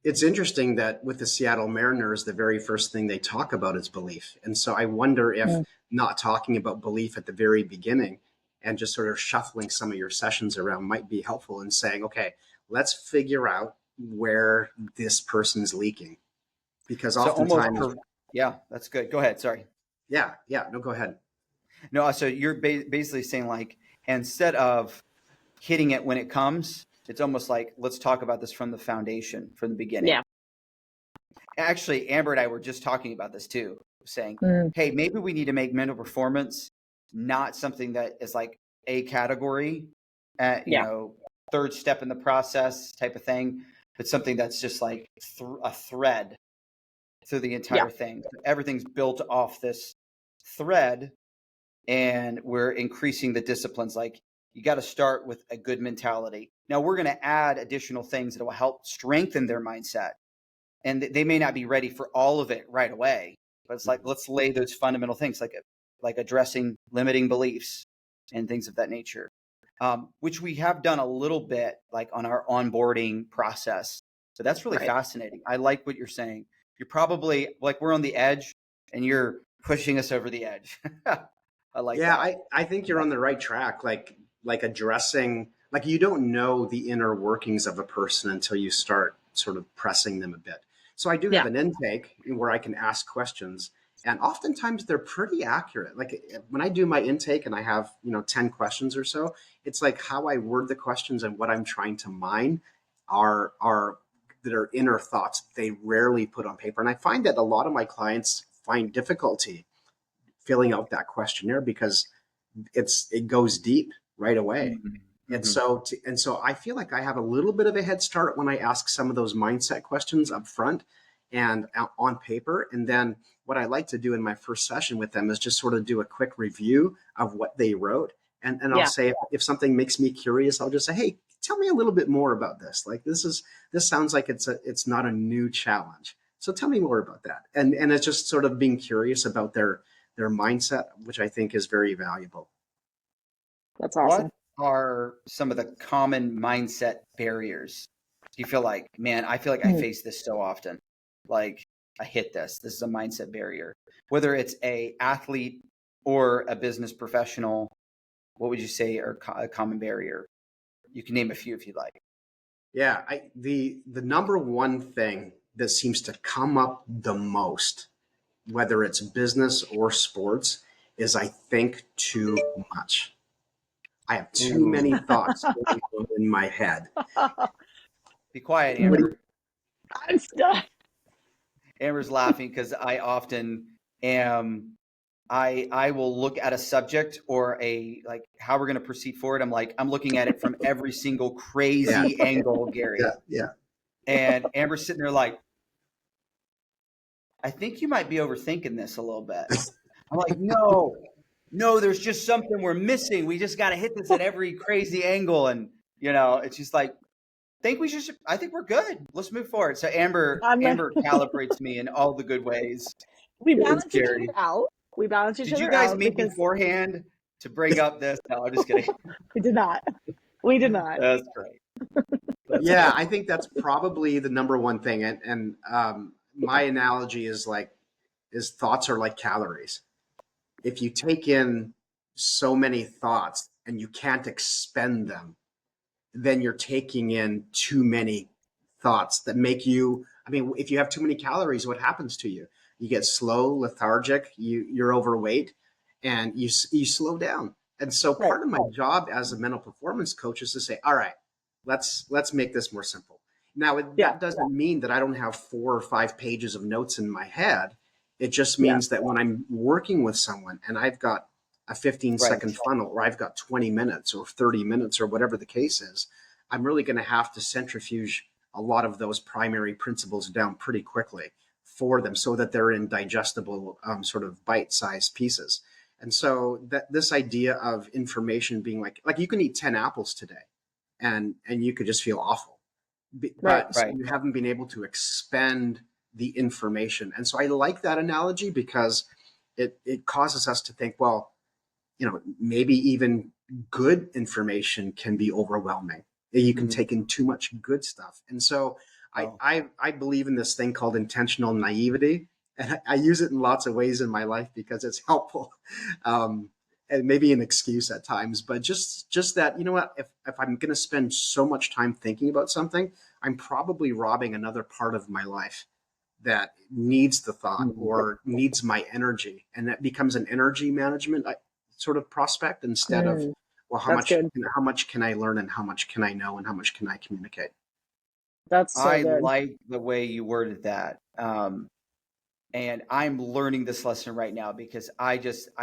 it's interesting that with the Seattle Mariners, the very first thing they talk about is belief. And so I wonder if Mm, not talking about belief at the very beginning and just sort of shuffling some of your sessions around might be helpful in saying, okay, let's figure out where this person's leaking. Because So almost oftentimes, yeah, that's good. Go ahead. Sorry. yeah, no, go ahead. No, so you're basically saying like, instead of hitting it when it comes, it's almost like, let's talk about this from the foundation, from the beginning. yeah. Actually, Amber and I were just talking about this too, saying, Mm, hey, maybe we need to make mental performance not something that is like a category, yeah. third step in the process type of thing, but something that's just like a thread through the Yeah. entire thing. Everything's built off this thread, and we're increasing the disciplines. Like, you got to start with a good mentality. Now we're going to add additional things that will help strengthen their mindset, and they may not be ready for all of it right away, but it's like, let's lay those fundamental things, like addressing limiting beliefs and things of that nature, which we have done a little bit like on our onboarding process. So that's really Right. fascinating. I like what you're saying. You're probably like, we're on the edge and you're pushing us over the edge. I like Yeah, that. I think you're on the right track. Like addressing, like, you don't know the inner workings of a person until you start sort of pressing them a bit. So I do have Yeah. an intake where I can ask questions, and oftentimes they're pretty accurate. Like when I do my intake and I have 10 questions or so, it's like how I word the questions and what I'm trying to mine are that are inner thoughts they rarely put on paper. And I find that a lot of my clients find difficulty filling out that questionnaire because it goes deep right away. And Mm-hmm. so I feel like I have a little bit of a head start when I ask some of those mindset questions up front and on paper. And then what I like to do in my first session with them is just sort of do a quick review of what they wrote. And I'll Yeah. say, if something makes me curious, I'll just say, hey, tell me a little bit more about this. Like this sounds like it's not a new challenge. So tell me more about that. And it's just sort of being curious about their mindset, which I think is very valuable. That's what awesome. are some of the common mindset barriers? Do you feel like, man, I feel like I face this so often. Like I hit this. This is a mindset barrier. Whether it's a athlete or a business professional, what would you say are a common barrier? You can name a few if you'd like. Yeah, the number one thing that seems to come up the most, whether it's business or sports, is I think too much. I have too Ooh. many thoughts going on in my head. Be quiet, What do Amber. I'm stuck. Amber's laughing because I often am I will look at a subject or a like how we're going to proceed forward. I'm looking at it from every single Yeah, crazy angle, yeah, Gary. yeah. And Amber's sitting there like, I think you might be overthinking this a little bit. I'm like, no, there's just something we're missing. We just got to hit this at every crazy angle. And, it's just like, I think we're good. Let's move forward. So I'm like, Amber calibrates me in all the good ways. we It's balance each other Gary. out. We balance each Did you other guys out meet because beforehand to bring up this? No, I'm just kidding. we did not. We did not. That's great. That's Yeah, great. I think that's probably the number one thing. And my analogy is thoughts are like calories. If you take in so many thoughts and you can't expend them, then you're taking in too many thoughts that make you, I mean, if you have too many calories, what happens to you? You get slow, lethargic, you're overweight, and you slow down. And so Right. part of my job as a mental performance coach is to say, all right, let's make this more simple. Now, Yeah. that doesn't mean that I don't have 4 or 5 pages of notes in my head. It just Yeah. means that when I'm working with someone and I've got a 15-second Right. funnel, or I've got 20 minutes or 30 minutes or whatever the case is, I'm really going to have to centrifuge a lot of those primary principles down pretty quickly for them so that they're in digestible sort of bite-sized pieces. And so that this idea of information being like you can eat 10 apples today and you could just feel awful. Right. But Right. you haven't been able to expend the information. And so I like that analogy because it causes us to think, well, maybe even good information can be overwhelming. You can Mhm. take in too much good stuff. And so Oh. I believe in this thing called intentional naivety. And I use it in lots of ways in my life because it's helpful. And maybe an excuse at times, but just that, you know what, if I'm going to spend so much time thinking about something, I'm probably robbing another part of my life that needs the thought Mhm. or needs my energy, and that becomes an energy management sort of prospect instead of, well, That's good. how much can I learn and how much can I know and how much can I communicate. That's so I good. like the way you worded that. And I'm learning this lesson right now because I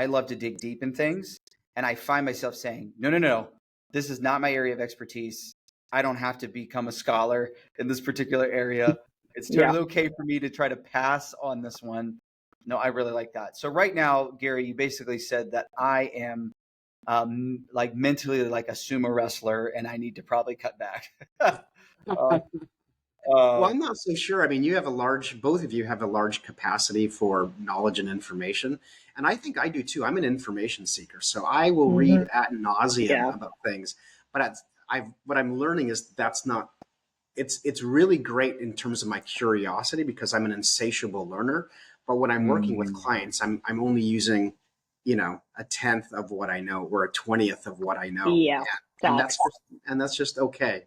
love to dig deep in things. And I find myself saying, no, this is not my area of expertise. I don't have to become a scholar in this particular area. It's Yeah. totally okay for me to try to pass on this one. No, I really like that. So right now, Gary, you basically said that I am like mentally like a sumo wrestler and I need to probably cut back. uh, Well, uh, I'm not so sure. I mean, both of you have a large capacity for knowledge and information. And I think I do too. I'm an information seeker. So I will read ad nauseum Yeah. about things. But what I'm learning is that's not, it's really great in terms of my curiosity because I'm an insatiable learner. But when I'm working with mm, clients, I'm only using, a tenth of what I know or a 20th of what I know. Yeah. And Facts. that's just okay.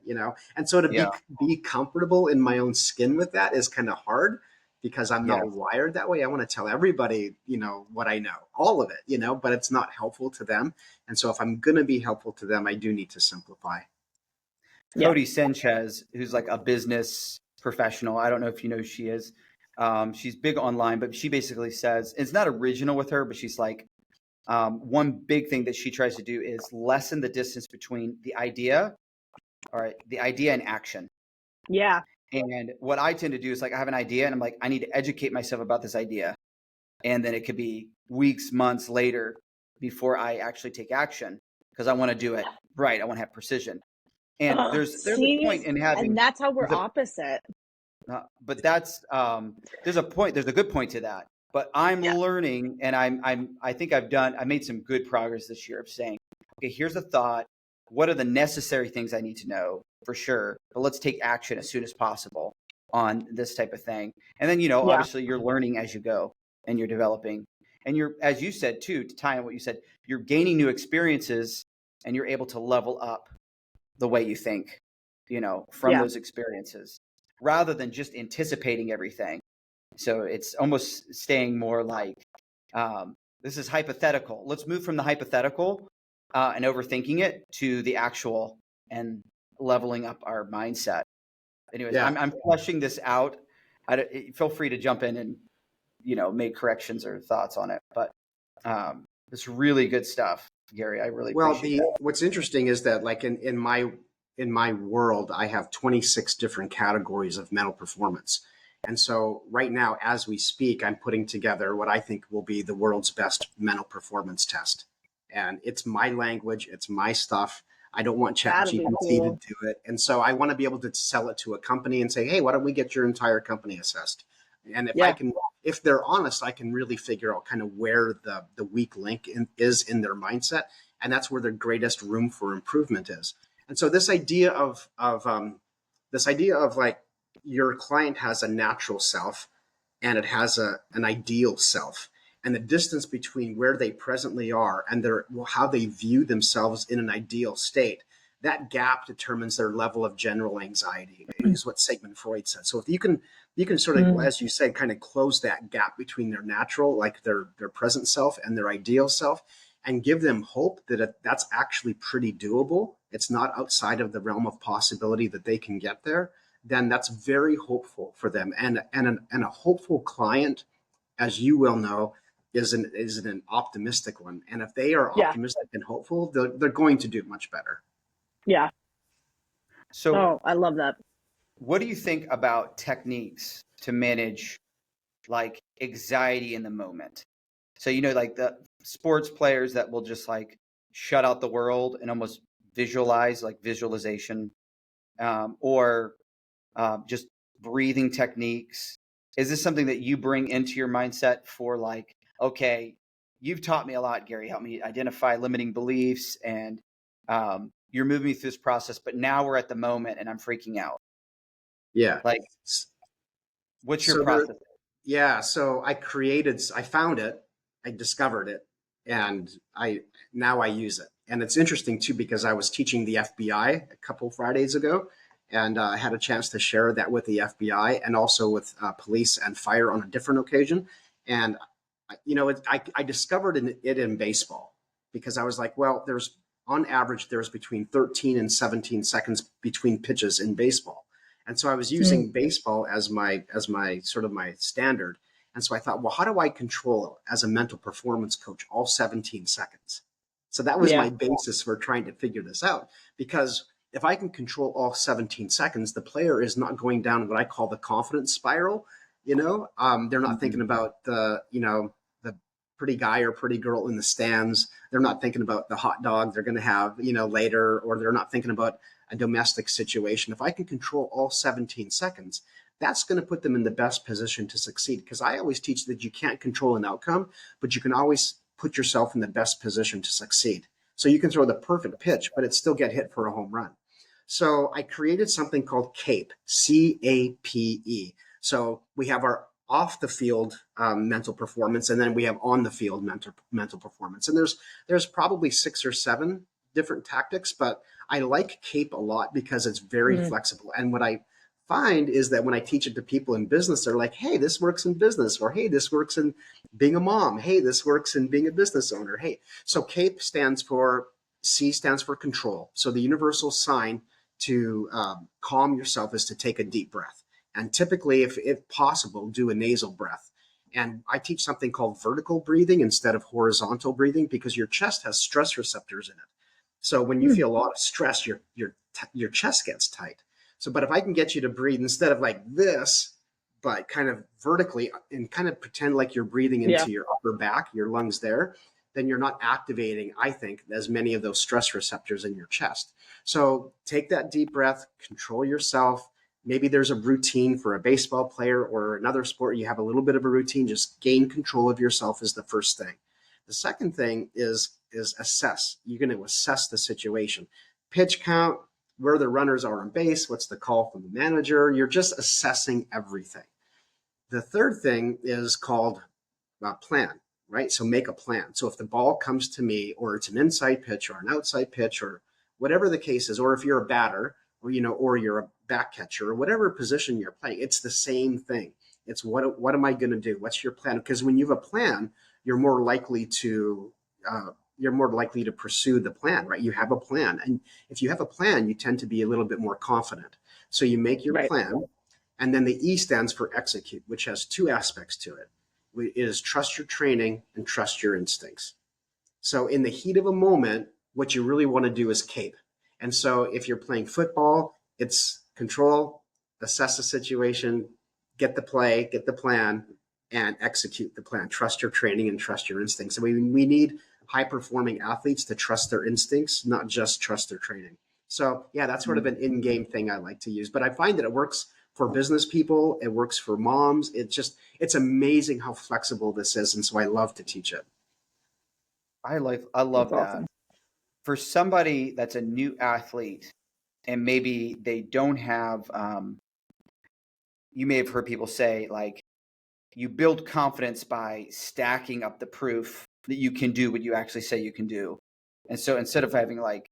And so to yeah, be comfortable in my own skin with that is kind of hard because I'm yeah. not wired that way. I want to tell everybody, what I know, all of it, but it's not helpful to them. And so if I'm going to be helpful to them, I do need to simplify. Yeah. Cody Sanchez, who's like a business professional. I don't know if you know who she is. She's big online, but she basically says it's not original with her, but she's like, one big thing that she tries to do is lessen the distance between the idea and action. Yeah. And what I tend to do is like I have an idea and I'm like, I need to educate myself about this idea. And then it could be weeks, months later before I actually take action because I want to do it right. I want to have precision. And there's a point See, in and having that's how we're there's a opposite. but that's there's a good point to that. But I'm Yeah. learning, and I think I made some good progress this year of saying okay, here's a thought. What are the necessary things I need to know for sure? But let's take action as soon as possible on this type of thing. And then, Yeah. obviously you're learning as you go and you're developing. And you're, as you said too, to tie in what you said, you're gaining new experiences and you're able to level up the way you think, from Yeah. those experiences rather than just anticipating everything. So it's almost staying more like, this is hypothetical. Let's move from the hypothetical and overthinking it to the actual and leveling up our mindset. Anyways, Yeah. I'm fleshing this out. Feel free to jump in and make corrections or thoughts on it. But it's really good stuff, Gary. I really Well, appreciate that. what's interesting is that like in my world, I have 26 different categories of mental performance. And so right now, as we speak, I'm putting together what I think will be the world's best mental performance test. And it's my language, it's my stuff. I don't want That'll be ChatGPT to cool. do it. And so I want to be able to sell it to a company and say, hey, why don't we get your entire company assessed? And Yeah. if they're honest, I can really figure out kind of where the weak link is in their mindset, and that's where the greatest room for improvement is. And so this idea of like your client has a natural self and it has an ideal self, and the distance between where they presently are and how they view themselves in an ideal state, that gap determines their level of general anxiety, is what Sigmund Freud said. So if you can sort of, Mm. as you said, kind of close that gap between their natural, like their present self, and their ideal self, and give them hope that that's actually pretty doable. It's not outside of the realm of possibility that they can get there. Then that's very hopeful for them. And a hopeful client, as you will know, is an optimistic one. And if they are Yeah. optimistic and hopeful, they're going to do much better. Yeah. So, Oh, I love that. what do you think about techniques to manage like anxiety in the moment? So, like the sports players that will just like shut out the world and almost visualize, like visualization, or just breathing techniques. Is this something that you bring into your mindset for like, okay, you've taught me a lot, Gary, help me identify limiting beliefs and you're moving me through this process, but now we're at the moment and I'm freaking out. Yeah. Like, what's your So there, process? yeah. So I found it, I discovered it, and now I use it. And it's interesting too, because I was teaching the FBI a couple Fridays ago, and I had a chance to share that with the FBI and also with police and fire on a different occasion. And I discovered it in baseball, because I was like, well, on average there's between 13 and 17 seconds between pitches in baseball. And so I was Mm. using baseball as my sort of my standard. And so I thought, well, how do I control, as a mental performance coach, all 17 seconds? So that was Yeah. my basis for trying to figure this out. Because if I can control all 17 seconds, the player is not going down what I call the confidence spiral. They're not thinking about the pretty guy or pretty girl in the stands. They're not thinking about the hot dog they're going to have, later, or they're not thinking about a domestic situation. If I can control all 17 seconds, that's going to put them in the best position to succeed. Because I always teach that you can't control an outcome, but you can always put yourself in the best position to succeed. So you can throw the perfect pitch, but it still get hit for a home run. So I created something called CAPE, CAPE. So we have our off the field mental performance, and then we have on the field mental performance. And there's probably 6 or 7 different tactics, but I like CAPE a lot because it's very Mm. flexible. And what I find is that when I teach it to people in business, they're like, hey, this works in business, or hey, this works in being a mom. Hey, this works in being a business owner. Hey, so CAPE stands for, C stands for control. So the universal sign to calm yourself is to take a deep breath. And typically, if possible, do a nasal breath. And I teach something called vertical breathing instead of horizontal breathing, because your chest has stress receptors in it. So when you Mm. feel a lot of stress, your chest gets tight. So, but if I can get you to breathe instead of like this, but kind of vertically, and kind of pretend like you're breathing Yeah. into your upper back, your lungs there, then you're not activating, I think, as many of those stress receptors in your chest. So take that deep breath, control yourself. Maybe there's a routine for a baseball player or another sport. You have a little bit of a routine. Just gain control of yourself is the first thing. The second thing is assess. You're going to assess the situation. Pitch count, where the runners are on base, what's the call from the manager. You're just assessing everything. The third thing is called plan, right? So make a plan. So if the ball comes to me, or it's an inside pitch or an outside pitch, or whatever the case is, or if you're a batter, or or you're a back catcher, or whatever position you're playing, it's the same thing. It's what am I going to do? What's your plan? Because when you have a plan, you're more likely to pursue the plan, right? You have a plan, and if you have a plan, you tend to be a little bit more confident. So you make your Right. plan, and then the E stands for execute, which has two aspects to it. It is trust your training and trust your instincts. So in the heat of a moment, what you really want to do is cape. And so if you're playing football, it's control, assess the situation, get the play, get the plan, and execute the plan. Trust your training and trust your instincts. So we need high-performing athletes to trust their instincts, not just trust their training. So yeah, that's sort of an in-game thing I like to use. But I find that it works for business people. It works for moms. It's amazing how flexible this is. And so I love to teach it. I That's love that. awesome. For somebody that's a new athlete and maybe they don't have, you may have heard people say, like, you build confidence by stacking up the proof that you can do what you actually say you can do. And so instead of having like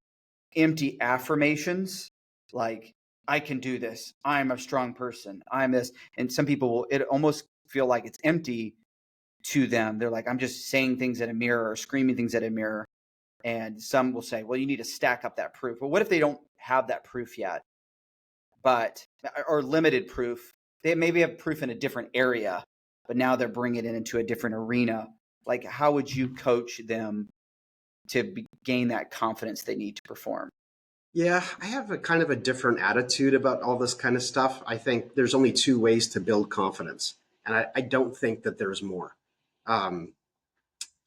empty affirmations, like, I can do this, I'm a strong person, I'm this, and some people will, it almost feel like it's empty to them. They're like, I'm just saying things at a mirror or screaming things at a mirror. And some will say, well, you need to stack up that proof. But what if they don't have that proof yet, or limited proof? They maybe have proof in a different area, but now they're bringing it into a different arena. Like, how would you coach them to gain that confidence they need to perform? Yeah, I have a kind of a different attitude about all this kind of stuff. I think there's only two ways to build confidence, and I don't think that there's more. Um,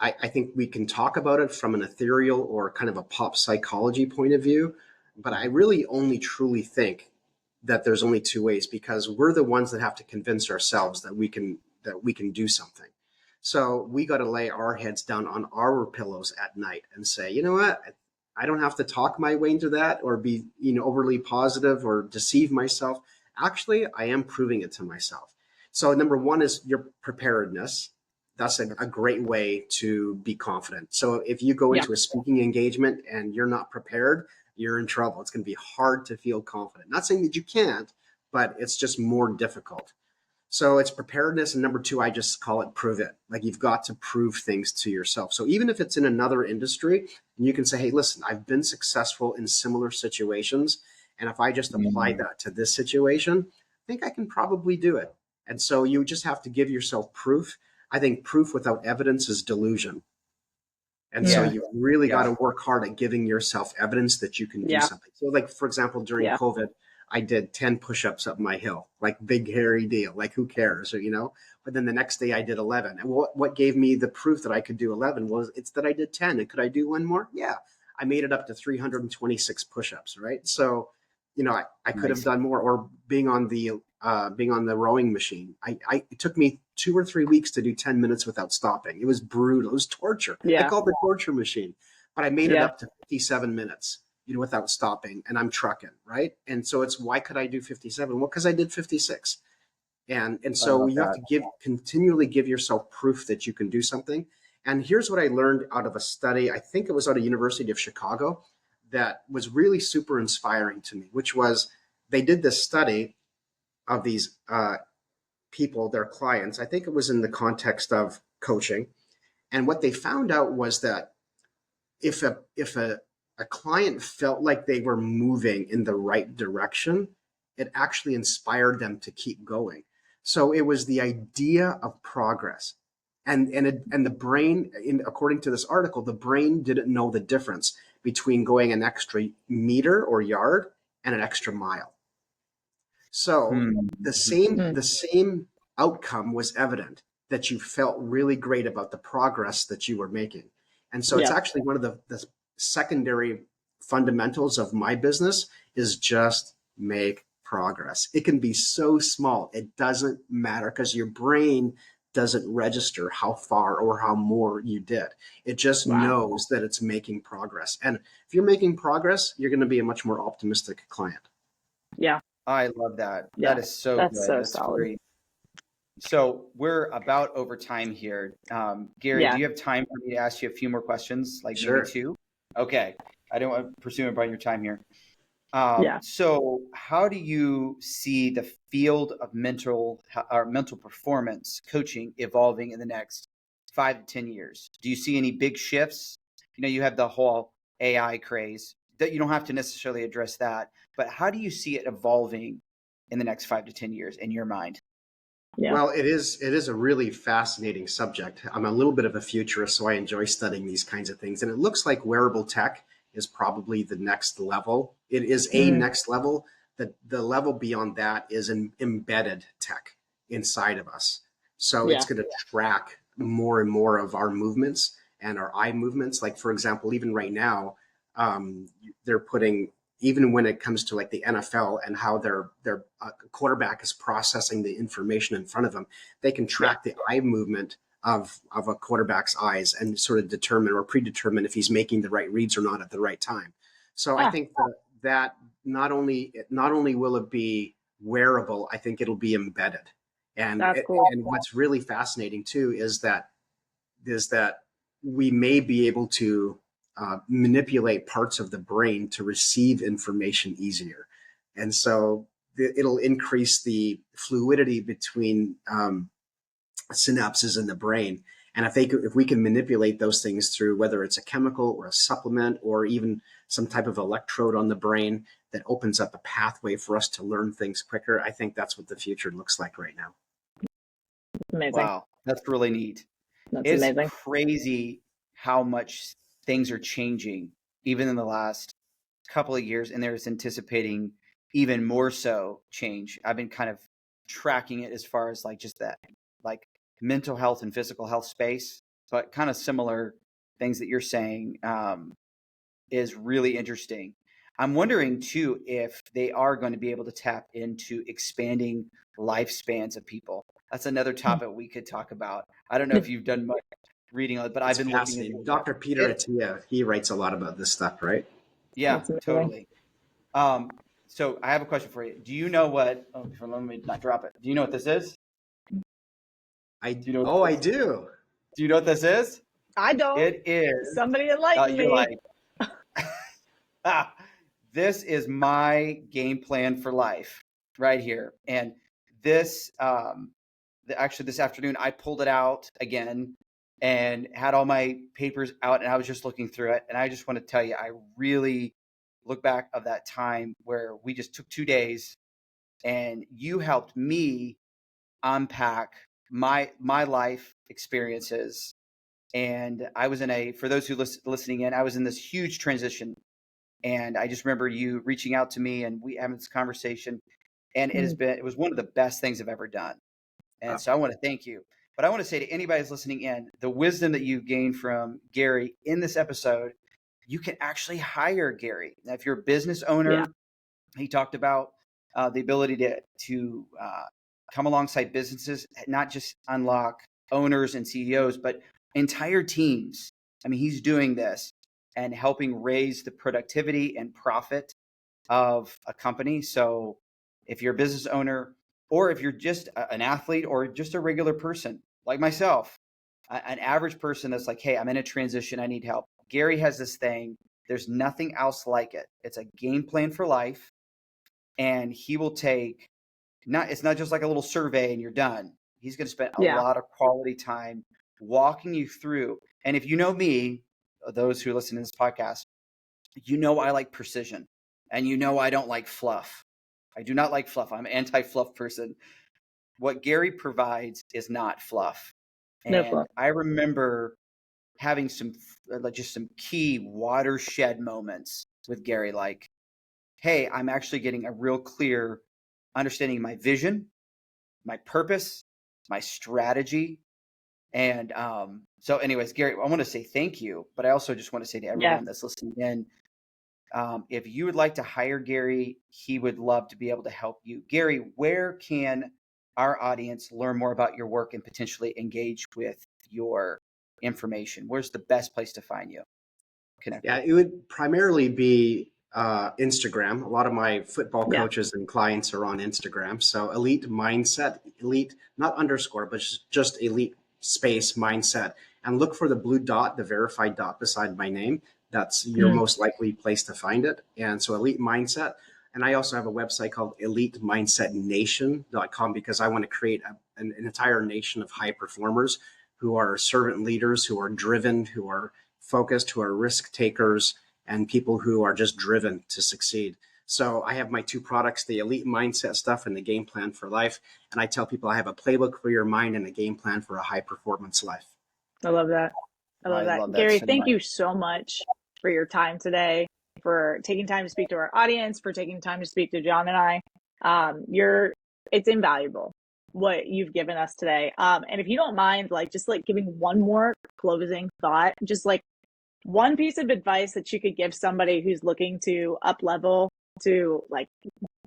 I think we can talk about it from an ethereal or kind of a pop psychology point of view, but I really only truly think that there's only two ways, because we're the ones that have to convince ourselves that we can do something. So we got to lay our heads down on our pillows at night and say, you know what? I don't have to talk my way into that or be overly positive or deceive myself. Actually, I am proving it to myself. So number one is your preparedness. That's a great way to be confident. So if you go Yeah. into a speaking engagement and you're not prepared, you're in trouble. It's going to be hard to feel confident. Not saying that you can't, but it's just more difficult. So it's preparedness. And number two, I just call it prove it. Like, you've got to prove things to yourself. So even if it's in another industry, you can say, hey, listen, I've been successful in similar situations. And if I just apply that to this situation, I think I can probably do it. And so you just have to give yourself proof. I think proof without evidence is delusion. And so Yeah. you really got Yeah. to work hard at giving yourself evidence that you can do Yeah. something. So like, for example, during Yeah. COVID, I did 10 push-ups up my hill, like big, hairy deal, like who cares, or. But then the next day I did 11. And what gave me the proof that I could do 11 was it's that I did 10. And could I do one more? Yeah. I made it up to 326 push-ups, right? So, I could have Nice. done more. Or being on the rowing machine. It took me 2 or 3 weeks to do 10 minutes without stopping. It was brutal. It was torture. I Yeah. called it the torture machine, but I made it Yeah. up to 57 minutes, without stopping, and I'm trucking, right? And so it's, why could I do 57? Well, because I did 56. And I so love you have that. to continually give yourself proof that you can do something. And here's what I learned out of a study. I think it was out of University of Chicago, that was really super inspiring to me, which was, they did this study of these people, their clients. I think it was in the context of coaching. And what they found out was that if a client felt like they were moving in the right direction, it actually inspired them to keep going. So it was the idea of progress. And the brain, according to this article, the brain didn't know the difference between going an extra meter or yard and an extra mile. So the Mm. same outcome was evident, that you felt really great about the progress that you were making. And so it's Yeah. actually one of the secondary fundamentals of my business is just make progress. It can be so small. It doesn't matter, because your brain doesn't register how far or how more you did. It just knows that it's making progress. And if you're making progress, you're going to be a much more optimistic client. Yeah. I love that. Yeah. That is so That's good. so That's solid. great. So we're about over time here. Gary, Yeah. do you have time for me to ask you a few more questions, like Sure. maybe two? Okay. I don't want to pursue about your time here. Yeah. So how do you see the field of mental performance coaching evolving in the next 5 to 10 years? Do you see any big shifts? You have the whole AI craze that you don't have to necessarily address that, but how do you see it evolving in the next 5 to 10 years in your mind? Yeah. Well, it is a really fascinating subject. I'm a little bit of a futurist, so I enjoy studying these kinds of things. And it looks like wearable tech is probably the next level. It is a next level. The level beyond that is an embedded tech inside of us. So it's Yeah. going to track more and more of our movements and our eye movements. Like, for example, even right now, they're putting, even when it comes to like the NFL and how their quarterback is processing the information in front of them, they can track the eye movement of a quarterback's eyes and sort of determine or predetermine if he's making the right reads or not at the right time. So I think that not only will it be wearable, I think it'll be embedded. And That's cool. and what's really fascinating too is that we may be able to manipulate parts of the brain to receive information easier. And so it'll increase the fluidity between synapses in the brain. And if we can manipulate those things through whether it's a chemical or a supplement or even some type of electrode on the brain that opens up a pathway for us to learn things quicker, I think that's what the future looks like right now. Amazing. Wow, that's really neat. That's It's amazing. crazy how much things are changing, even in the last couple of years, and there's anticipating even more so change. I've been kind of tracking it as far as like just that, like mental health and physical health space, but kind of similar things that you're saying is really interesting. I'm wondering too if they are going to be able to tap into expanding lifespans of people. That's another topic we could talk about. I don't know if you've done much reading on it, but I've It's been looking into fascinating. Dr. Peter it. Attia, he writes a lot about this stuff, right? Yeah, That's amazing. totally. So I have a question for you. Do you know what? Oh, let me not drop it. Do you know what this is? Do you know what I this is? do. Do you know what this is? I don't. It is. Somebody enlighten You're me. like, ah, this is my game plan for life right here. And this, actually, this afternoon, I pulled it out again and had all my papers out, and I was just looking through it. And I just want to tell you, I really look back of that time where we just took 2 days, and you helped me unpack my life experiences. And I was for those who listening in, I was in this huge transition. And I just remember you reaching out to me and we having this conversation. And it was one of the best things I've ever done. And so I want to thank you. But I want to say to anybody who's listening in, the wisdom that you gained from Gary in this episode, you can actually hire Gary. Now, if you're a business owner, he talked about the ability to come alongside businesses, not just unlock owners and CEOs, but entire teams. I mean, he's doing this and helping raise the productivity and profit of a company. So if you're a business owner, or if you're just an athlete or just a regular person like myself, an average person that's like, hey, I'm in a transition, I need help. Gary has this thing. There's nothing else like it. It's a game plan for life. And he will take, it's not just like a little survey and you're done. He's going to spend a lot of quality time walking you through. And if you know me, those who listen to this podcast, you know I like precision, and you know I don't like fluff. I do not like fluff. I'm an anti-fluff person. What Gary provides is not fluff. No And fluff. I remember having just some key watershed moments with Gary, like, hey, I'm actually getting a real clear understanding of my vision, my purpose, my strategy. And so anyways, Gary, I want to say thank you, but I also just want to say to everyone that's listening in, if you would like to hire Gary, he would love to be able to help you. Gary, where can our audience learn more about your work and potentially engage with your information? Where's the best place to find you? Connect Yeah, with it would primarily be Instagram. A lot of my football Yeah. coaches and clients are on Instagram. So Elite Mindset, Elite, not underscore, but just Elite space Mindset. And look for the blue dot, the verified dot beside my name. That's your Mm. most likely place to find it. And so Elite Mindset. And I also have a website called elitemindsetnation.com because I want to create an entire nation of high performers who are servant leaders, who are driven, who are focused, who are risk takers, and people who are just driven to succeed. So I have my two products, the Elite Mindset stuff and the Game Plan for Life. And I tell people I have a playbook for your mind and a game plan for a high performance life. I love that. I you. love I that. love that Gary, so thank much. you so much for your time today, for taking time to speak to our audience, for taking time to speak to John and I. It's invaluable what you've given us today. And if you don't mind, like just like giving one more closing thought, just like one piece of advice that you could give somebody who's looking to up level, to like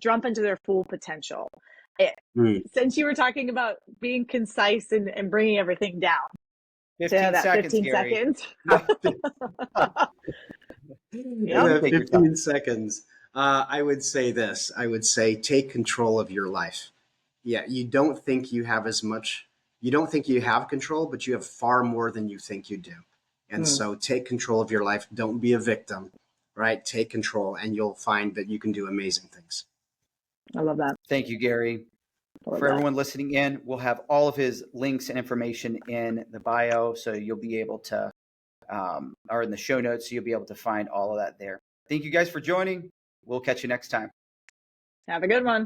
jump into their full potential. Since you were talking about being concise and bringing everything down to 15 that seconds, 15 Gary. seconds. Yep. The Take your 15 time. seconds. I would say this. I would say take control of your life. Yeah, you don't think you have as much, you don't think you have control, but you have far more than you think you do. And Mm, so take control of your life. Don't be a victim, right? Take control and you'll find that you can do amazing things. I love that. Thank you, Gary. I love For that. everyone listening in, we'll have all of his links and information in the bio, so you'll be able to, or in the show notes, so you'll be able to find all of that there. Thank you guys for joining. We'll catch you next time. Have a good one.